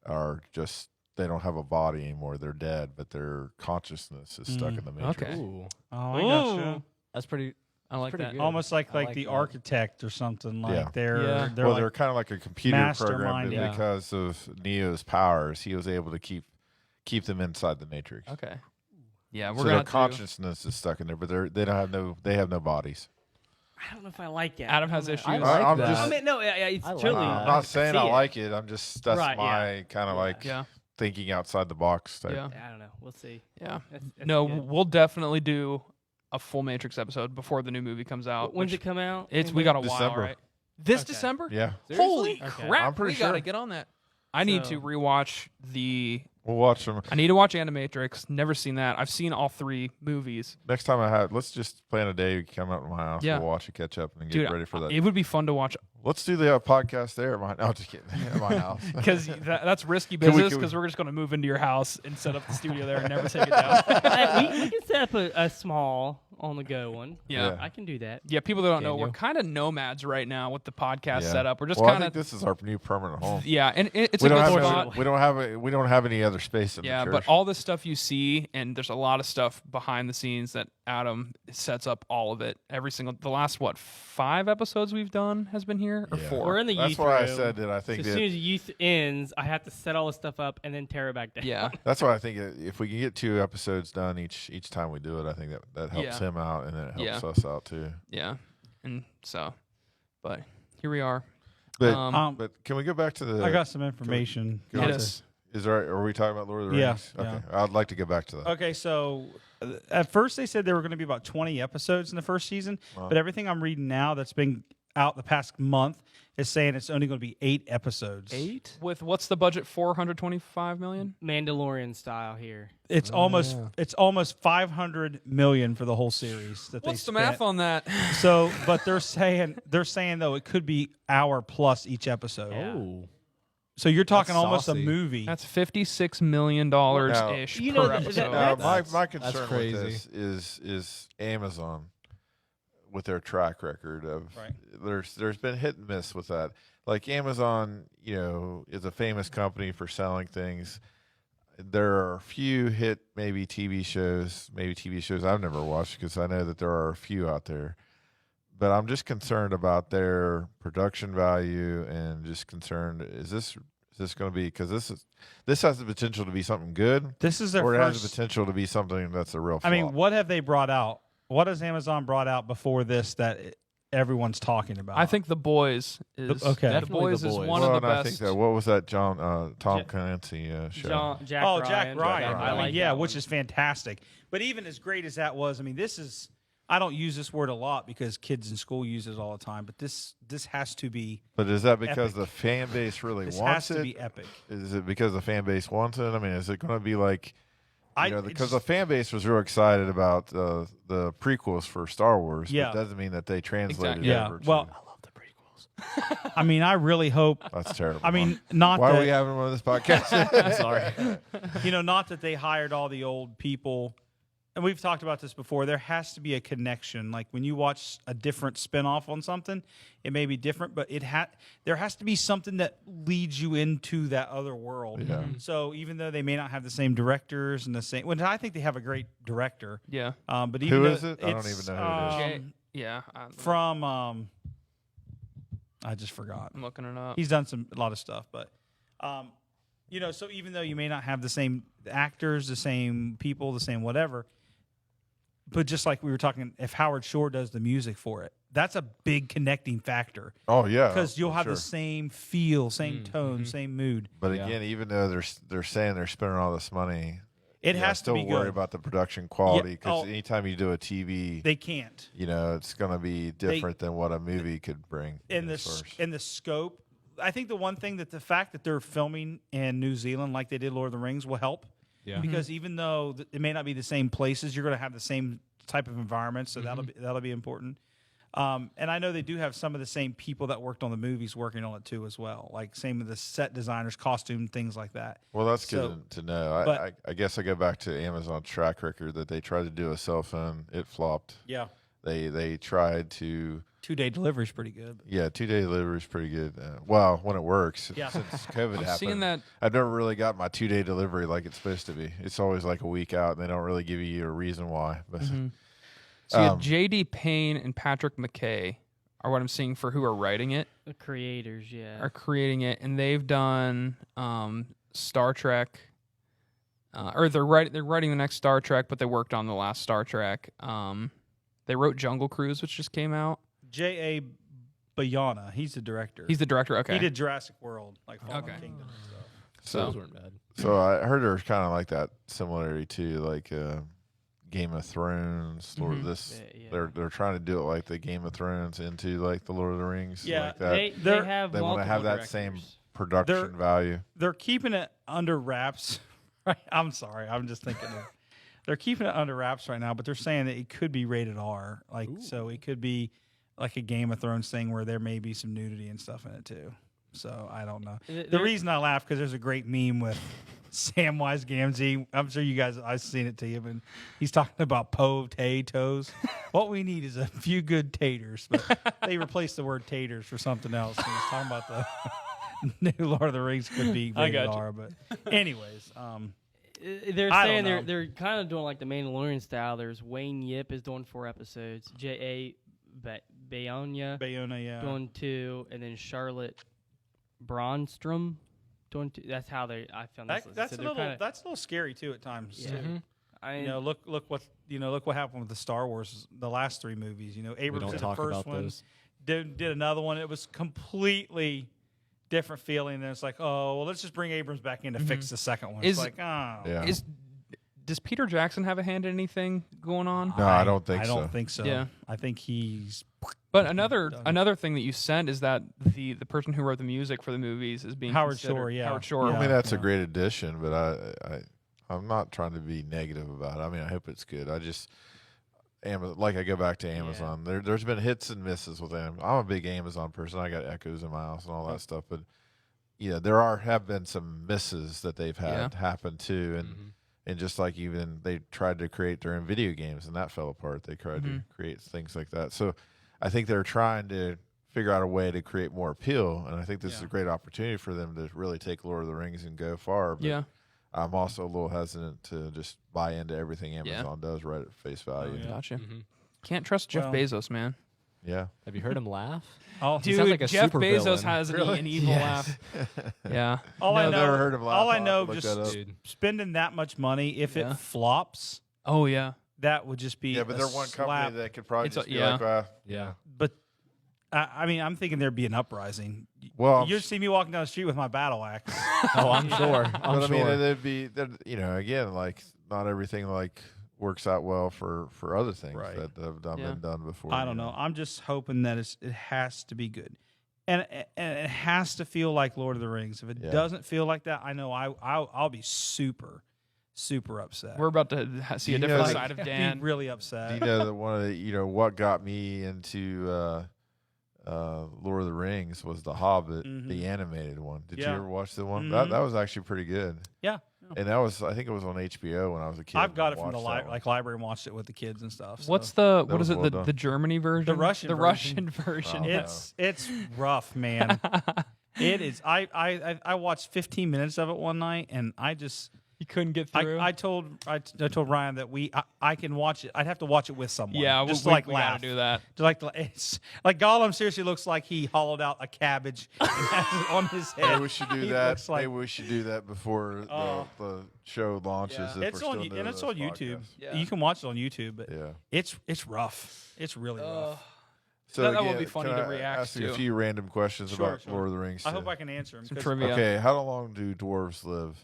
are just they don't have a body anymore. They're dead, but their consciousness is stuck in the Matrix. Okay. Ooh, Oh, I got you. Ooh. that's pretty. I like pretty that. good. Almost like I like the that. architect or something. Like Yeah. they're Yeah. they're Well, like, they're kind of like a computer program, masterminded. Yeah. because of Neo's powers. He was able to keep them inside the Matrix. Okay. Yeah, we're So gonna their have to consciousness is stuck in there, but they have no bodies. I don't know if I like that. Adam has I don't issues. know. I like I'm that. just- I mean, no, it's I like truly. that. I'm I not can saying see I it. like it. I'm just that's Right, my kind of like Yeah. thinking outside the box type. Yeah. I don't know. We'll see. Yeah. That's No, good. we'll definitely do a full Matrix episode before the new movie comes out. When's which it come out? we got a while, December. right? This Okay. December? Yeah. Holy Okay. crap! I'm pretty we gotta sure. get on that. I need So- to rewatch the We'll watch them. I need to watch Animatrix. Never seen that. I've seen all 3 movies. Next time I have, let's just plan a day. You come out to my house. Yeah. We'll watch it, catch up, and get Dude, ready for that. it would be fun to watch Let's do the podcast there. No, just kidding. At my house. because that's risky Can we- business can we- because we're just going to move into your house and set up the studio there and never take it down. we can set up a small on-the-go one. Yeah. I can do that. Yeah, people that don't know, Can we're you? kind of nomads right now with the podcast Yeah. setup. We're just Well, I kind think of this is our new permanent home. yeah, and it's we a don't good have spot. we don't have any other space in Yeah, the but church. all this stuff you see, and there's a lot of stuff behind the scenes that Adam sets up all of it. The last 5 episodes we've done has been here or Yeah. 4. We're in the That's youth why I room. said that I So think as that soon as youth ends, I have to set all this stuff up and then tear it back down. Yeah, that's why I think if we can get 2 episodes done each time we do it, I think that helps Yeah. him out and it helps Yeah. us out too. yeah, and so, but here we are. But but can we go back to the? I got some information. Go Hit ahead. us. Is there? Are we talking about Lord of the Yeah, Rings? Okay, yeah. I'd like to go back to that. Okay, so at first they said there were going to be about 20 episodes in the first season, Wow. but everything I'm reading now that's been out the past month is saying it's only going to be 8 episodes. 8 with what's the budget? 425 million. Mandalorian style here. It's almost 500 million for the whole series that What's they the spent. math on that? So, but they're saying though it could be hour plus each episode. Yeah. Oh. So you're talking That's almost saucy. a movie. That's $56 million ish You per know, episode. that- My concern with crazy. this is Amazon with their track record of Right. there's been hit and miss with that. Like Amazon, is a famous company for selling things. There are a few hit maybe TV shows I've never watched because I know that there are a few out there. But I'm just concerned about their production value and just concerned is this going to be because this has the potential to be something good This is their or it has the first. potential to be something that's a real flop. I mean, what have they brought out? What has Amazon brought out before this that everyone's talking about? I think The Boys is Okay. The Definitely Boys The is Boys. one well, of the and best. I think that what was that Tom Ja- Clancy show? Jack Oh, Ryan. Jack Ryan. I like yeah, that which one. is fantastic. But even as great as that was, I mean, this is. I don't use this word a lot because kids in school use it all the time. But this has to be. But is that because Epic. the fan base really This wants has to it? be epic. Is it because the fan base wants it? I mean, is it going to be like, It's because the fan base was real excited about the prequels for Star Wars. Yeah. But it doesn't mean that they translated Exactly. it Yeah. over to. Well, I love the prequels. I mean, I really hope. That's terrible. I mean, not why that are we having one of this podcast? Sorry. not that they hired all the old people. And we've talked about this before. There has to be a connection. Like when you watch a different spinoff on something, it may be different, but there has to be something that leads you into that other world. Yeah. So even though they may not have the same directors and the same, which I think they have a great director. yeah. But even Who though is it? I don't it's, even know who it is. Jay- yeah. From I just forgot. I'm looking it up. He's done a lot of stuff, but so even though you may not have the same actors, the same people, the same whatever, but just like we were talking, if Howard Shore does the music for it, that's a big connecting factor Oh yeah, because you'll for have sure. the same feel, same tone, same mood. But Yeah. again, even though they're saying they're spending all this money, It I has to still be worry good. about the production quality because oh. anytime you do a TV, They can't. it's going to be different than what a movie could bring. In as the far as- in the scope, I think the one thing that the fact that they're filming in New Zealand like they did Lord of the Rings will help. Yeah. Because even though it may not be the same places, you're going to have the same type of environment, so that'll be important. And I know they do have some of the same people that worked on the movies working on it too as well, like same with the set designers, costume, things like that. Well, that's So- good to know. but- I guess I go back to Amazon's track record that they tried to do a cell phone, it flopped. Yeah, They tried to 2-day delivery is pretty good. 2-day delivery is pretty good. Well, when it works. Yeah. Since COVID I'm happened, seeing that. I've never really got my 2-day delivery like it's supposed to be. It's always like a week out, and they don't really give you a reason why. But So you have J.D. Payne and Patrick McKay are what I'm seeing for who are writing it, The creators, yeah. are creating it, and they've done Star Trek. Or they're writing the next Star Trek, but they worked on the last Star Trek. They wrote Jungle Cruise, which just came out. J.A. Bayana, he's the director. He's the director. Okay. He did Jurassic World, like Fallen Okay. Kingdom and stuff. So Those weren't bad. so I heard there's kind of like that similarity to like Game of Thrones. Lord of this. Yeah. They're trying to do it like the Game of Thrones into like the Lord of the Rings. Yeah, like that. They They're- have They want to multiple have that same directors. production value. They're keeping it under wraps Right. I'm sorry. I'm just thinking they're keeping it under wraps right now, but they're saying that it could be rated R. Like, so it could be like a Game of Thrones thing where there may be some nudity and stuff in it too. So I don't know. The reason I laugh because there's a great meme with Samwise Gamgee. I'm sure you guys, I've seen it to you, but he's talking about potatoes. What we need is a few good taters, but they replaced the word taters for something else. And he's talking about the new Lord of the Rings could be rated R. But anyways, they're I saying don't know. they're kind of doing like the Mandalorian style. There's Wayne Yip is doing 4 episodes. J.A. Bayona Bayona, yeah. doing 2, and then Charlotte Bronstrom doing 2. That's how I found this. That's So a they're little. kinda- That's a little scary too at times. Yeah. Too. I Look what happened with the Star Wars, the last 3 movies. We Abrams don't did the talk first about one, those. did another one. It was completely different feeling. And it's like, oh, well, let's just bring Abrams back in to fix the second one. It's Is- like, oh, Yeah. Does Peter Jackson have a hand in anything going on? No, I don't think I so. don't think so. Yeah. I think he's But another thing that you sent is that the person who wrote the music for the movies is being Howard considered- Shore, yeah. Howard Shore. I mean, Yeah, that's a yeah. great addition, but I'm not trying to be negative about it. I mean, I hope it's good. I just like I go back to Amazon. There's been hits and misses with them. I'm a big Amazon person. I got Echoes in my house and all that stuff, but there have been some misses that they've had happen too, and just like even they tried to create their own video games and that fell apart. They tried to create things like that. So I think they're trying to figure out a way to create more appeal, and I think this is a great opportunity for them to really take Lord of the Rings and go far. But Yeah. I'm also a little hesitant to just buy into everything Amazon does right at face value. Gotcha. Mm-hmm. Can't trust Jeff Well- Bezos, man. Yeah. Have you heard him laugh? all. Dude, Dude, sounds like a Jeff super Bezos villain. has an evil laugh. Yeah. all I I've know. never heard him laugh. All I I'll know, look that just up. Dude. spending that much money, if Yeah. it flops, Oh yeah. that would just be Yeah, but a they're one slap. company that could probably It's a- just be yeah. like, Yeah. But I mean, I'm thinking there'd be an uprising. well, You'd see me walking down the street with my battle axe. Oh, I'm sure. I'm but I sure. mean, it'd be, again, like not everything like works out well for other things Right. that have Yeah. been done before. I don't know. I'm just hoping that it has to be good, and it has to feel like Lord of the Rings. If it Yeah. doesn't feel like that, I know I'll be super upset. We're about to see a You know, different like- side of I'd be Dan. really Do upset. you know that one of the what got me into Lord of the Rings was The Hobbit, the animated one. Did you Yeah. ever watch the one? Mhm. That was actually pretty good. Yeah. And that was, I think it was on HBO when I was a kid. I've got it I from the watched that one. library and watched it with the kids and stuff. So. What's That what was is it? well The done. Germany version? The Russian The version. Russian version. Oh. yeah. it's rough, man. It is. I watched 15 minutes of it one night, and I just You couldn't get through. I told Ryan that I can watch it. I'd have to watch it with someone. yeah, just we, like we laugh. gotta do that. Just like it's like Gollum seriously looks like he hollowed out a cabbage and has it on his head. Maybe we should do He that. looks like- Maybe we should do that before the show launches. Yeah. if It's we're on still and doing it's this on YouTube. podcast. Yeah. You can watch it on YouTube, but Yeah. it's rough. It's really rough. So That would again, be funny can to I react ask you to. a few random questions Sure, about sure. Lord of the Rings. I hope I can answer them. Some trivia. Okay, how long do dwarves live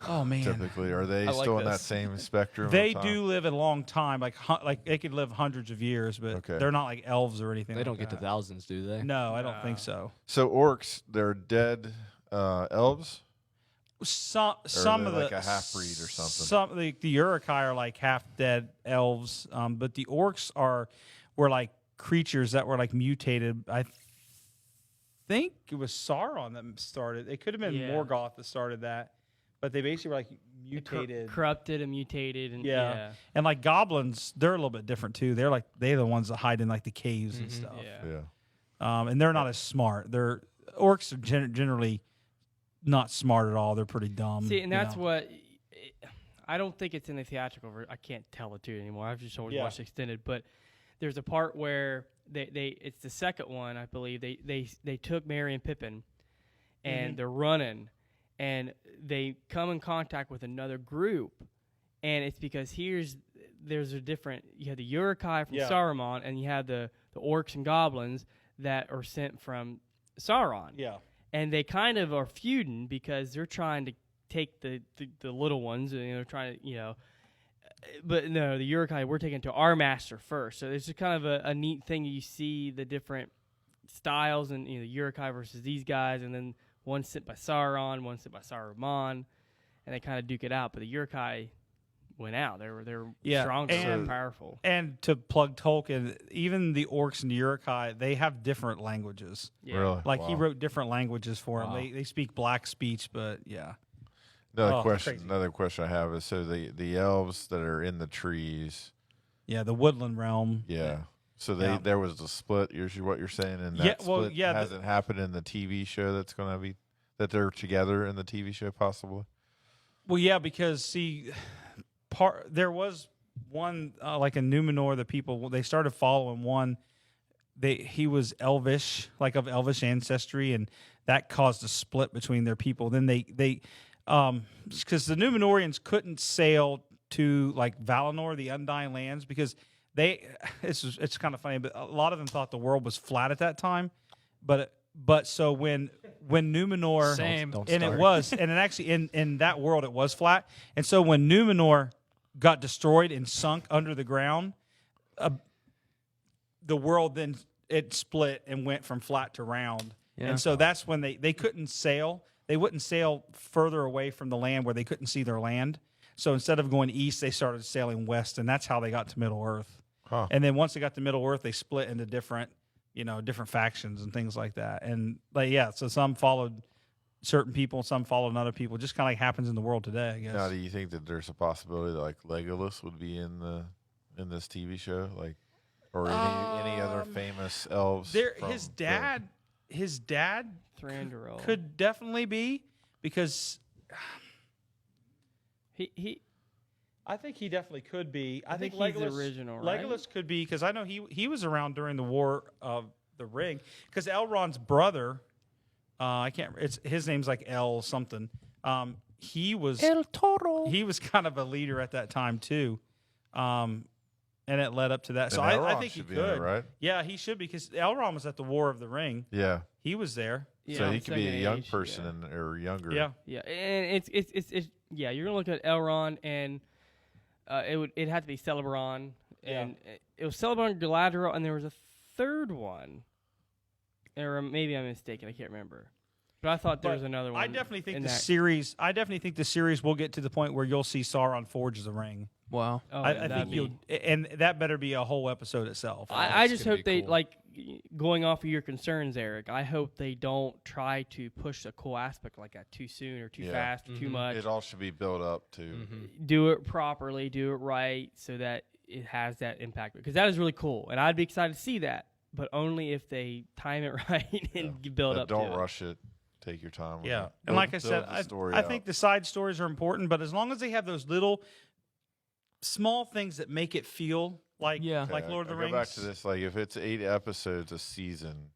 Oh man. typically? Are they I like still in that this. same spectrum? They of time? do live a long time, like they could live hundreds of years, but Okay. they're not like elves or anything. They like don't get to that. thousands, do they? No, I don't think so. So orcs, they're dead elves. Some they of the like a half-breed or something? Some the Uruk-hai are like half dead elves, but the orcs were like creatures that were like mutated. I think it was Sauron that started. It could have been Yeah. Morgoth that started that, but they basically were like They mutated. corrupted and mutated, and Yeah. And like goblins, they're a little bit different too. They're the ones that hide in like the caves and Mhm. stuff. yeah. Yeah. And they're not as smart. Orcs are generally not smart at all. They're pretty See, and that's know. what I don't think it's in the theatrical version. I can't tell the two anymore. I've just always Yeah. watched extended, but there's a part where they it's the second one, I believe. They took Merry and Pippin, and they're running, and they come in contact with another group, and it's because there's a different. You have the Uruk-hai from Yeah. Saruman, and you have the orcs and goblins that are sent from Sauron. Yeah. And they kind of are feuding because they're trying to take the little ones, and they're trying to, but no, the Uruk-hai, we're taking to our master first. So it's just kind of a neat thing. You see the different styles, and the Uruk-hai versus these guys, and then one sent by Sauron, one sent by Saruman, and they kind of duke it out. But the Uruk-hai went out. They're Yeah, stronger and and- powerful. And to plug Tolkien, even the orcs and the Uruk-hai, they have different languages. Yeah. Really? Like he Wow. wrote different languages for them. Wow. They speak black speech, but yeah. Another Oh, question. crazy. Another question I have is: so the elves that are in the trees, Yeah, the woodland realm. yeah. So Yeah. there was a split. Usually, what you're saying, and that Yeah, well, split yeah, hasn't happened in the TV show. That's going to be that they're together in the TV show, possibly. Well, yeah, because see, there was one like in Numenor. The people they started following one. He was elvish, like of elvish ancestry, and that caused a split between their people. Then they because the Numenorians couldn't sail to like Valinor, the Undying Lands, because it's kind of funny, but a lot of them thought the world was flat at that time, but so when Numenor Same. Don't and start. it was, and it actually in that world it was flat, and so when Numenor got destroyed and sunk under the ground, the world then it split and went from flat to round, Yeah. and so that's when they couldn't sail. They wouldn't sail further away from the land where they couldn't see their land. So instead of going east, they started sailing west, and that's how they got to Middle Earth. Huh. And then once they got to Middle Earth, they split into different factions and things like that. And so some followed certain people, some followed other people. Just kind of like happens in the world today, I guess. Now, do you think that there's a possibility that like Legolas would be in this TV show, like, or any other famous elves? from his dad Thranduil. could definitely be, because he I think he definitely could be. I think he's the Legolas, original, right? Legolas could be, because I know he was around during the War of the Ring. Because Elrond's brother, I can't. His name's like El something. He was El Toro. he was kind of a leader at that time too, and it led up to that. So Then I Elrond think he should be in it, could. right? Yeah, he should, because Elrond was at the War of the Ring. Yeah. He was there. So he could be a Second young Age, person or younger. Yeah. Yeah, and it's yeah. You're gonna look at Elrond, and it had to be Celeborn, and it was Celeborn, Galadriel, and there was a third one, or maybe I'm mistaken. I can't remember, but I thought there was another one. I definitely think in the that. series. I definitely think the series will get to the point where you'll see Sauron forge the ring. Wow. Oh, I that'd think be- you'll, and that better be a whole episode itself. I that's just gonna hope be they cool. like going off of your concerns, Eric. I hope they don't try to push a cool aspect like that too soon or too Yeah. fast or too much. It all should be built up to. Do it properly, do it right, so that it has that impact. Because that is really cool, and I'd be excited to see that, but only if they time it right and build But up. don't to it. rush it. Take your time. With Yeah, it. and like I Build said, the story I out. think the side stories are important, but as long as they have those little small things that make it feel like Yeah. like Okay, Lord of the I'll Rings. Go back to this. Like, if it's 8 episodes a season,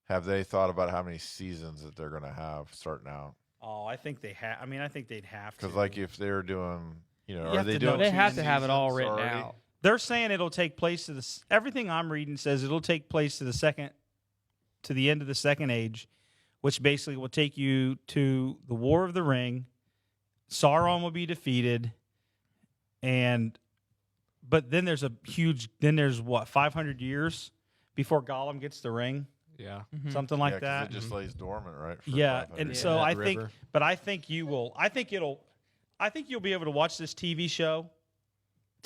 have they thought about how many seasons that they're going to have starting out? Oh, I think they have. I mean, I think they'd have to. Because, like, if they're doing, You are have they to doing? know- They two have to have it all seasons written already? out. They're saying it'll take place to the. Everything I'm reading says it'll take place to the end of the Second Age, which basically will take you to the War of the Ring. Sauron will be defeated, but then there's what 500 years before Gollum gets the ring, Yeah. something Yeah, like 'cause that. it just lays dormant, right? for Yeah, 500 and years. so That I think, river. but I think you will. I think you'll be able to watch this TV show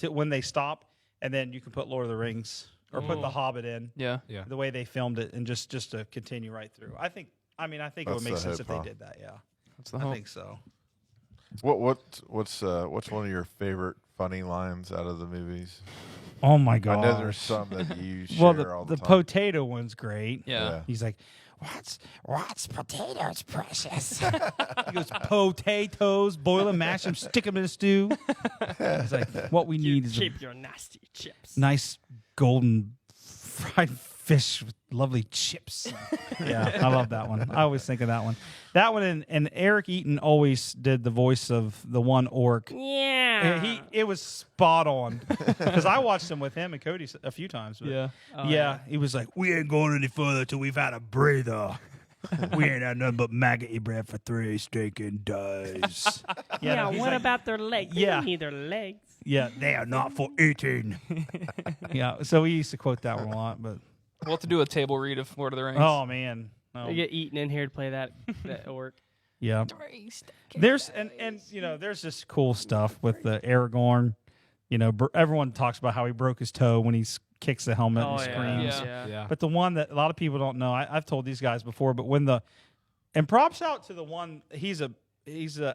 when they stop, and then you can put Lord of the Rings or put The Hobbit in Yeah. Yeah. the way they filmed it, and just to continue right through. I think it would That's make the sense hope, if they huh? did that. Yeah, That's the I hope. think so. What's one of your favorite funny lines out of the movies? Oh my I god! know there's some that you share well, all the time. potato one's great. Yeah. He's like, "What's potatoes, precious?" He goes, "Potatoes, boil them, mash them, stick them in a stew." He's like, "What we need is a Keep your nasty chips. nice golden fried fish with lovely chips." Yeah, I love that one. I always think of that one. That one, and Eric Eaton always did the voice of the one orc. Yeah. It was spot on because I watched him with him and Cody a few times. But Oh, yeah, he was like, "We ain't going any further till we've had a breather. We ain't had nothing but maggoty bread for 3 stinking days." Yeah, no, he's what like- about their legs? Yeah. They don't need their legs. Yeah, they are not for eating. Yeah, so we used to quote that one a lot, but We'll have to do a table read of Lord of the Rings. oh man, no. They get eaten in here to play that orc. Yeah. There's and you know there's just cool stuff with the Aragorn. You know, everyone talks about how he broke his toe when he kicks the helmet and screams. Yeah. But the one that a lot of people don't know, I've told these guys before, but and props out to the one, he's a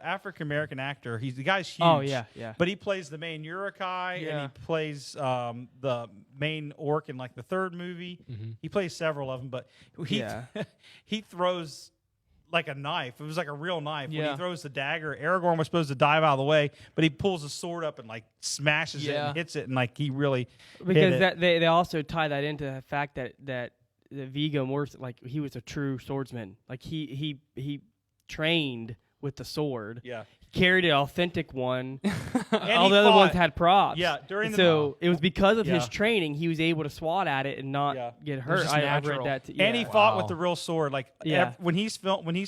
African American actor. The guy's huge. Oh yeah, yeah. But he plays the main Uruk-hai, Yeah. and he plays the main orc in like the third movie. He plays several of them, but he Yeah. he throws like a knife. It was like a real knife. When Yeah. he throws the dagger, Aragorn was supposed to dive out of the way, but he pulls the sword up and like smashes it Yeah. and hits it, and like he really hit Because it. that they also tie that into the fact that the Viggo Mortensen, like he was a true swordsman. Like he trained with the sword. Yeah. Carried an authentic one. And All he the other ones fought- had props. Yeah, during And the so it was because of his Yeah. training he was able to swat at it and not Yeah. get was hurt. just I read natural. that. And he yeah. fought with the real sword. Like Yeah. when he's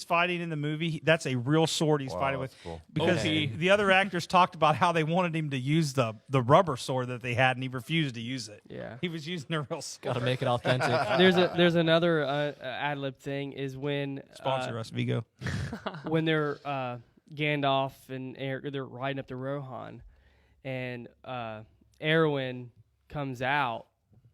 fighting in the movie, that's a real sword he's Wow, fighting with. that's cool. Because Okay. the other actors talked about how they wanted him to use the rubber sword that they had, and he refused to use it. Yeah. He was using a real sword. Got to make it authentic. There's another ad lib thing is when Sponsor us, Vigo. when they're Gandalf and they're riding up to Rohan, and Arwen comes out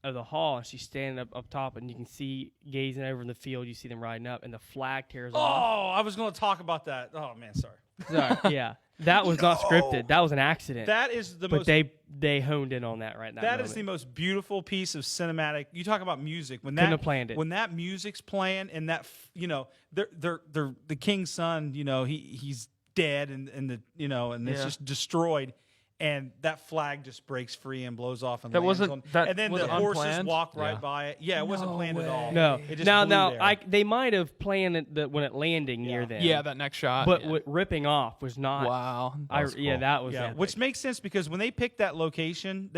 of the hall and she's standing up top, and you can see gazing over in the field. You see them riding up, and the flag tears off. Oh, I was going to talk about that. Oh man, sorry. Sorry, yeah, that was not scripted. That was an accident. That is the but most. they honed in on that right now. That is the most beautiful piece of cinematic. You talk about music when that Couldn't have planned it. when that music's playing and that they're the king's son. You know he's dead and it's Yeah. just destroyed. And that flag just breaks free and blows off and That lands wasn't- on. that and then was the horses unplanned? walk right Yeah. by it. Yeah, it wasn't planned at all. No, it just now blew there. they might have planned it when it landing near them. Yeah, that next shot. but yeah. what ripping off was not. Wow. That's cool. That was Yeah, epic. which makes sense because when they picked that location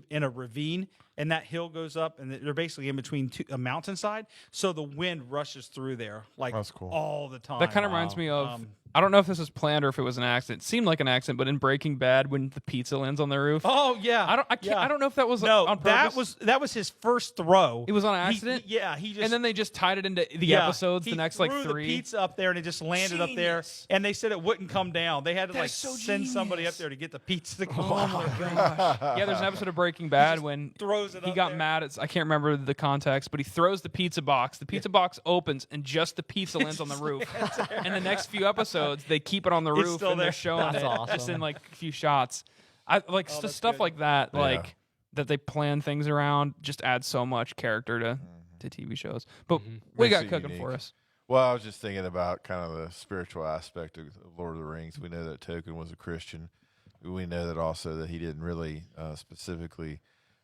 in a ravine, and that hill goes up, and they're basically in between a mountainside, so the wind rushes through there like That's cool. all the time. That kind of reminds me of. I don't know if this was planned or if it was an accident. It seemed like an accident, but in Breaking Bad, when the pizza lands on the roof, Oh yeah, I don't know if that was no. on purpose. That was his first throw. It was on He- accident? yeah, he just and then they just tied it into the yeah, episodes. he The next threw like 3. the pizza up there, and it just landed up there. Genius. And they said it wouldn't come down. They had to That like is so send somebody up genius. there to get the pizza to come Oh on. my gosh! Yeah, there's an episode of Breaking Bad when Throws it he up got there. mad at. I can't remember the context, but he throws the pizza box. The pizza box opens, and just the pizza lands on the roof. And the next few episodes, they keep it on the It's roof, still and they're there. showing That's it awesome. just in like a few shots. I like that's stuff good. like that, Yeah. like that they plan things around. Just adds so much character to TV shows. But we Makes got it cooking unique. for us. Well, I was just thinking about kind of the spiritual aspect of Lord of the Rings. We know that Tolkien was a Christian. We know that also that he didn't really specifically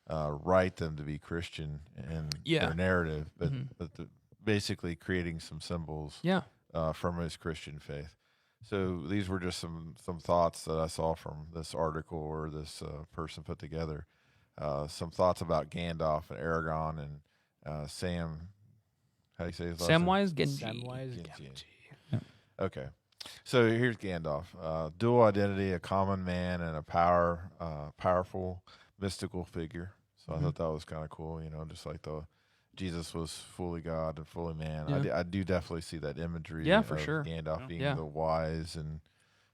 write them to be Christian in Yeah. their narrative, but basically creating some symbols Yeah. from his Christian faith. So these were just some thoughts that I saw from this article or this person put together. Some thoughts about Gandalf and Aragon and Sam. How do you say his last name? Samwise Gamgee. Samwise Gamgee. Okay. So here's Gandalf. Dual identity, a common man, and a powerful, mystical figure. So I thought that was kind of cool. Just like Jesus was fully God and fully man. Yeah. I do definitely see that imagery. Yeah, for of sure. Gandalf being Yeah. the wise and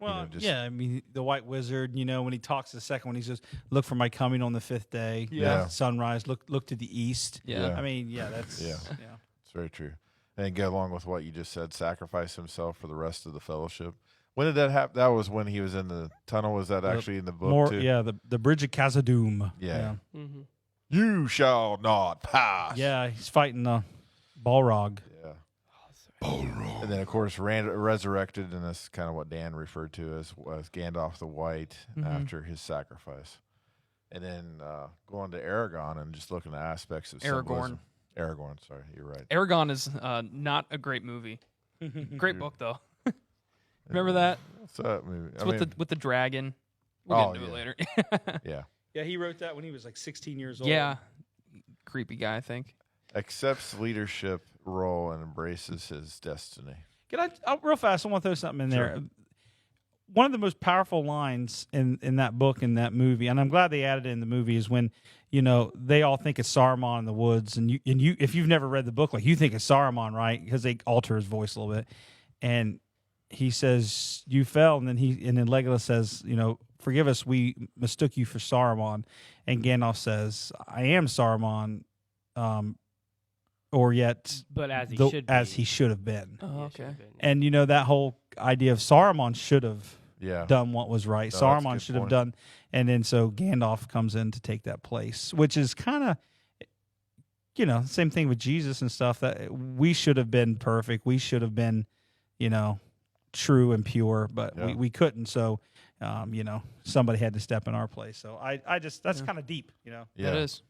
Well, just- yeah, I mean, the White Wizard, when he talks the second one, he says, "Look for my coming on the 5th day." Yeah. Sunrise. Look to the east. Yeah. Yeah. I mean, yeah, that's Yeah. yeah. it's very true. And go along with what you just said, sacrifice himself for the rest of the fellowship. When did that happen? That was when he was in the tunnel. Was that actually in the book More, too? yeah, the Bridge of Khazad-dûm. Yeah. Mm-hmm. You shall not pass. Yeah, he's fighting the Balrog. Yeah. And then, of course, resurrected, and that's kind of what Dan referred to as Gandalf the White after his sacrifice. And then going to Aragon and just looking at aspects of symbolism. Aragorn, sorry, you're right. Aragon is not a great movie. Great book though. Remember that? What's that movie? It's with the dragon. We'll get into it later. yeah. Yeah, he wrote that when he was like 16 years old. Yeah. Creepy guy, I think. Accepts leadership role and embraces his destiny. Can I real fast? I want to throw something in there. One of the most powerful lines in that book, in that movie, and I'm glad they added it in the movie, is when they all think it's Saruman in the woods, and you if you've never read the book, like you think it's Saruman, right? Because they alter his voice a little bit, and he says, "You fell," and then Legolas says, "Forgive us, we mistook you for Saruman," and Gandalf says, "I am Saruman, or yet But as he should be. as he should have been." Oh, Yeah, okay. should've been. And that whole idea of Saruman should have Yeah. done what was right. No, that's a Saruman good should have point. done, and then so Gandalf comes in to take that place, which is kind of, same thing with Jesus and stuff. That we should have been perfect. We should have been, true and pure, but Yeah. we couldn't. So, somebody had to step in our place. So I just that's Yeah. kind of deep, Yeah. It is.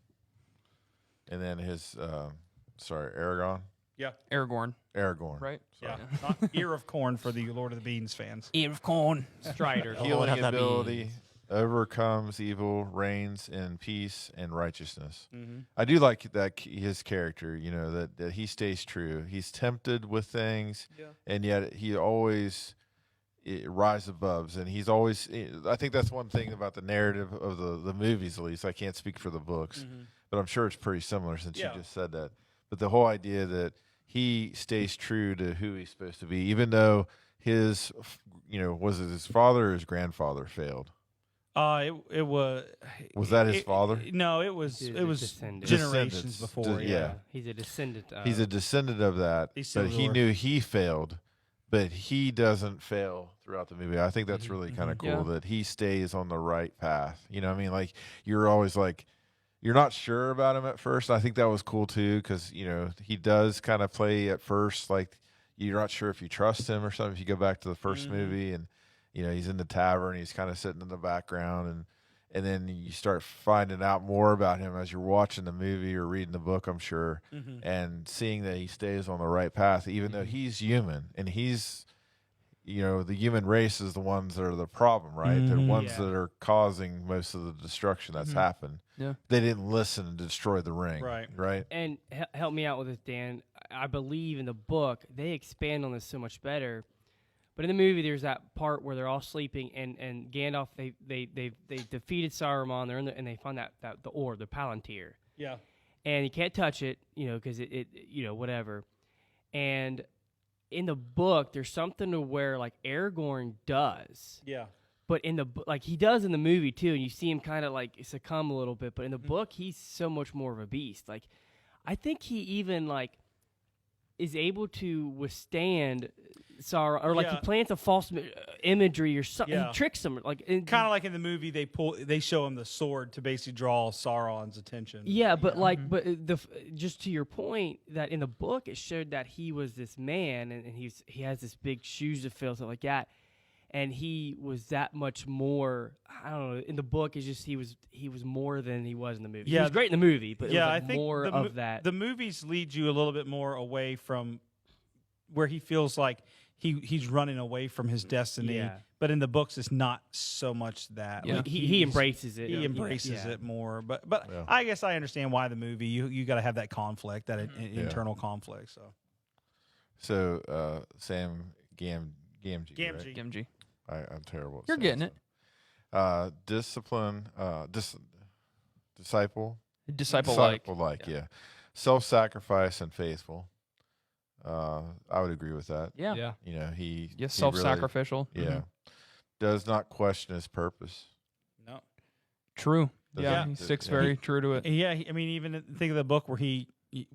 And then his, Aragorn? Aragorn, Aragorn. right? Yeah, not ear of corn for the Lord of the Beans fans. Ear of corn. Strider. Oh, Healing have that ability, means. overcomes evil, reigns in peace and righteousness. Mm-hmm. I do like that his character, that he stays true. He's tempted with things, and yet he always rise above. And he's always, I think that's one thing about the narrative of the movies, at least. I can't speak for the books, but I'm sure it's pretty similar since Yeah. you just said that. But the whole idea that he stays true to who he's supposed to be, even though his, was it his father or his grandfather failed? It was. Was that his father? No, it was. He's It a was descendant. generations Descendants. before. Yeah. He's a descendant of. He's a descendant of that, He's but he Sildur. knew he failed, but he doesn't fail throughout the movie. I think that's really kind of cool Yeah. that he stays on the right path. You know what I mean? Like, you're always like, you're not sure about him at first. I think that was cool too, because, he does kind of play at first like you're not sure if you trust him or something. If you go back to the 1st movie and, he's in the tavern, he's kind of sitting in the background, and then you start finding out more about him as you're watching the movie or reading the book, I'm sure, and seeing that he stays on the right path, even though he's human and he's, the human race is the ones that are the problem, right? They're ones Yeah. that are causing most of the destruction that's happened. Yeah. They didn't listen and destroy the ring, Right. Right. And help me out with this, Dan. I believe in the book they expand on this so much better. But in the movie, there's that part where they're all sleeping, and Gandalf they defeated Saruman. They're and they find that the orb, the Palantir, Yeah. and you can't touch it, because it whatever. And in the book, there's something to where like Aragorn does. Yeah. But in the like he does in the movie too, and you see him kind of like succumb a little bit. But in the book, he's so much more of a beast. Like, I think he even like is able to withstand Sauron, or like he Yeah. plants a false imagery or something. Yeah. He tricks him, like Kind of like in the movie, they show him the sword to basically draw Sauron's attention. Yeah, but like, but just to your point, that in the book it showed that he was this man, and he has this big shoes to fill, stuff like that, and he was that much more. I don't know. In the book, it's just he was more than he was in the movie. He Yeah, was great in the movie, but yeah, it was like I think more of that. The movies lead you a little bit more away from where he feels like he's running away from his destiny. Yeah. But in the books, it's not so much that. Yeah. Like, he he's- embraces it. He embraces Yeah. it more, but Yeah. I guess I understand why the movie you got to have that conflict, that internal conflict. So Sam Gamgee. Right? Gamgee. Gimji. I'm terrible. At You're saying getting it. stuff. Discipline. Disciple. Disciple-like. Disciple-like, yeah. Self-sacrifice and faithful. I would agree with that. Yeah. Yeah. He Yes, he really- self-sacrificial. yeah. Mhm. Does not question his purpose. No. True. Does Yeah, he- he sticks yeah. very true to it. Yeah, I mean, even think of the book where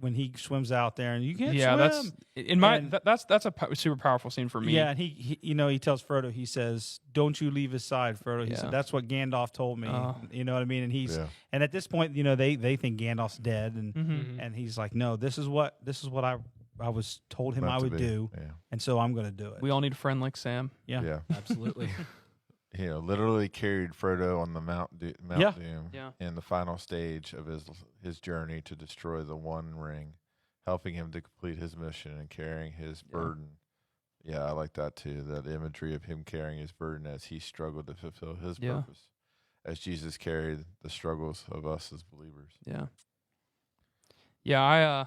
when he swims out there and you can't Yeah, swim. that's in my And- that's a super powerful scene for me. Yeah, and he tells Frodo, he says, "Don't you leave his side, Frodo." He Yeah. said, "That's what Gandalf told me." You know what I mean? And Yeah. and at this point, they think Gandalf's dead, and Mhm. and he's like, "No, this is what I was told him Meant I to would be. do, Yeah. and so I'm going to do it." We all need a friend like Sam. yeah. Yeah. Absolutely. Literally carried Frodo on the Mount Yeah. Doom Yeah. in the final stage of his journey to destroy the One Ring, helping him to complete his mission and carrying his burden. Yeah, I like that too. That imagery of him carrying his burden as he struggled to fulfill his Yeah. purpose, as Jesus carried the struggles of us as believers. Yeah. Yeah,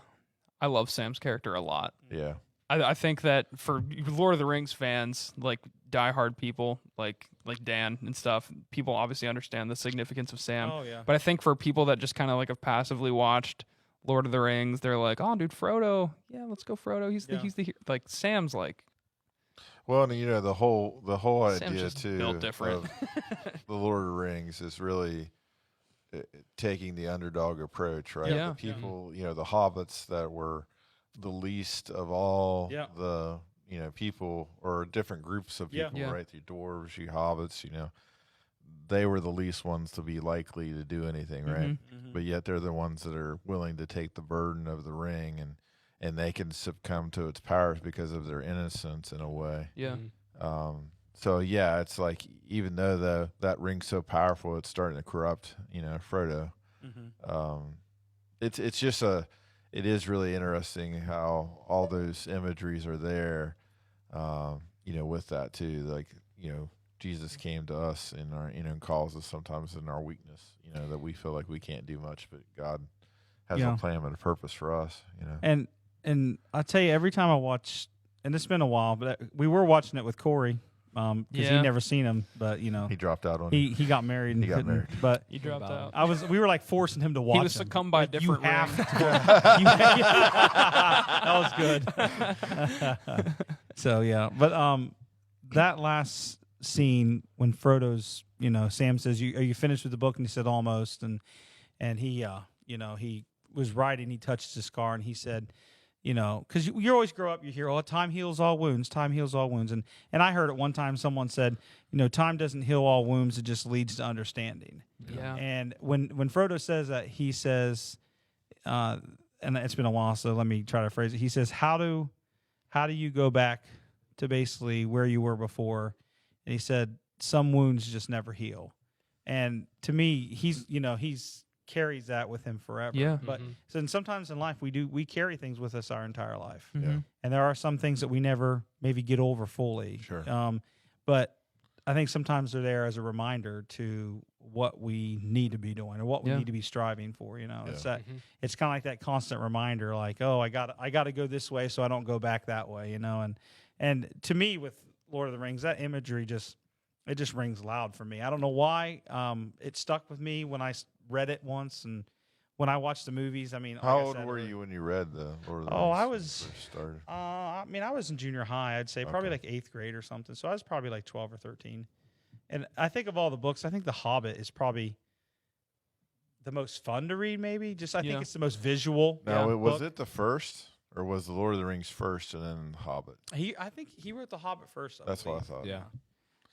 I love Sam's character a lot. Yeah, I think that for Lord of the Rings fans, like diehard people, like Dan and stuff, people obviously understand the significance of Sam. Oh yeah. But I think for people that just kind of like have passively watched Lord of the Rings, they're like, "Oh, dude, Frodo, yeah, let's go, Frodo. He's Yeah. the like Sam's like Well, and the whole Sam's idea just too built different. of the Lord of the Rings is really taking the underdog approach, right? Yeah. The people, the hobbits that were the least of all Yeah. the people or different groups of Yeah. people, Yeah. right? The dwarves, you hobbits, they were the least ones to be likely to do anything, right? Mhm. But yet they're the ones that are willing to take the burden of the ring, and they can succumb to its powers because of their innocence in a way. Yeah. So yeah, it's like even though that ring's so powerful, it's starting to corrupt, Frodo. It's just it is really interesting how all those imageries are there, with that too. Like, Jesus came to us in our, and calls us sometimes in our weakness, that we feel like we can't do much, but God has Yeah. a plan and a purpose for us, And I tell you, every time I watch, and it's been a while, but we were watching it with Corey because Yeah. he'd never seen him, but He dropped out on you. he got married and He got couldn't. married. But You dropped About out. we were like forcing him to watch. He was him. succumbed by a Like, different you have ring. that was good. So yeah, but that last scene when Frodo's, Sam says, "Are you finished with the book?" And he said, "Almost." And he, he was writing. He touched his scar, and he said, because you always grow up, you hear, "Oh, time heals all wounds. Time heals all wounds." And I heard at one time someone said, time doesn't heal all wounds. It just leads to understanding. Yeah. And when Frodo says that, he says, and it's been a while, so let me try to phrase it. He says, how do you go back to basically where you were before? And he said, some wounds just never heal. And to me, he's carries that with him forever. Yeah. But so sometimes in life we carry things with us our entire life. Mhm. And there are some things that we never maybe get over fully. Sure. But I think sometimes they're there as a reminder to what we need to be doing or what we Yeah. need to be striving for. It's Yeah. that it's kind of like that constant reminder, like, oh, I got to go this way so I don't go back that way. And to me, with Lord of the Rings, that imagery just rings loud for me. I don't know why. It stuck with me when I read it once, and when I watched the movies. I mean, How like I old said, were you when you read the Lord of the Oh, Rings I when you was- first started? I was in junior high. I'd say probably like 8th grade or something. So I was probably like 12 or 13. And I think of all the books, I think The Hobbit is probably the most fun to read. Maybe just I Yeah. think it's the most visual. Now, was book. it the first, or was the Lord of the Rings first and then Hobbit? I think he wrote The Hobbit first. That's what I believe. thought. Yeah.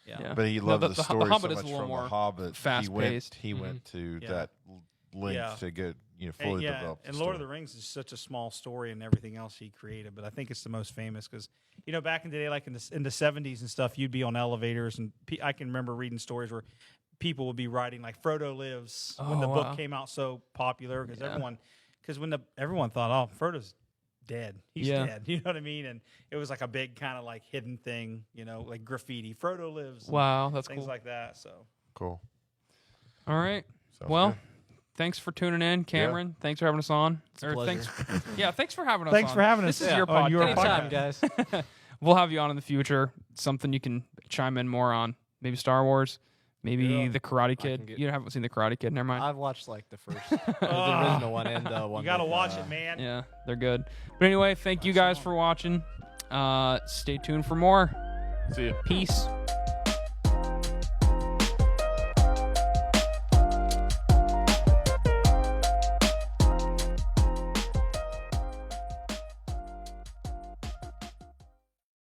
Yeah. But he No, loved the- the, the story Hobbit so is a much little from more the Hobbit. fast-paced. He went to Yeah. that length Yeah. to get And, fully develop. and Lord of the Rings is such a small story and everything else he created, but I think it's the most famous because back in the day, like in the 70s and stuff, you'd be on elevators, and I can remember reading stories where people would be writing like Frodo lives when Oh, the wow. book came out so popular because Yeah. everyone thought, oh, Frodo's dead, he's Yeah. dead, you know what I mean? And it was like a big kind of like hidden thing, like graffiti, Frodo lives, and Wow, that's things cool. like that. So Cool. All right. Sounds Well, good. thanks for tuning in, Cameron. Thanks for having us on. It's a pleasure. Thanks for having us Thanks on. for having This us is your on your podcast. Anytime, guys. We'll have you on in the future. Something you can chime in more on. Maybe Star Wars. Maybe Yeah. the Karate can Kid. get- You haven't seen the Karate Kid. Never mind. I've watched like the first, the original one and the one. you got to with, watch it, man. Yeah, they're good. But anyway, thank you guys for watching. Stay tuned for more. See ya. Peace.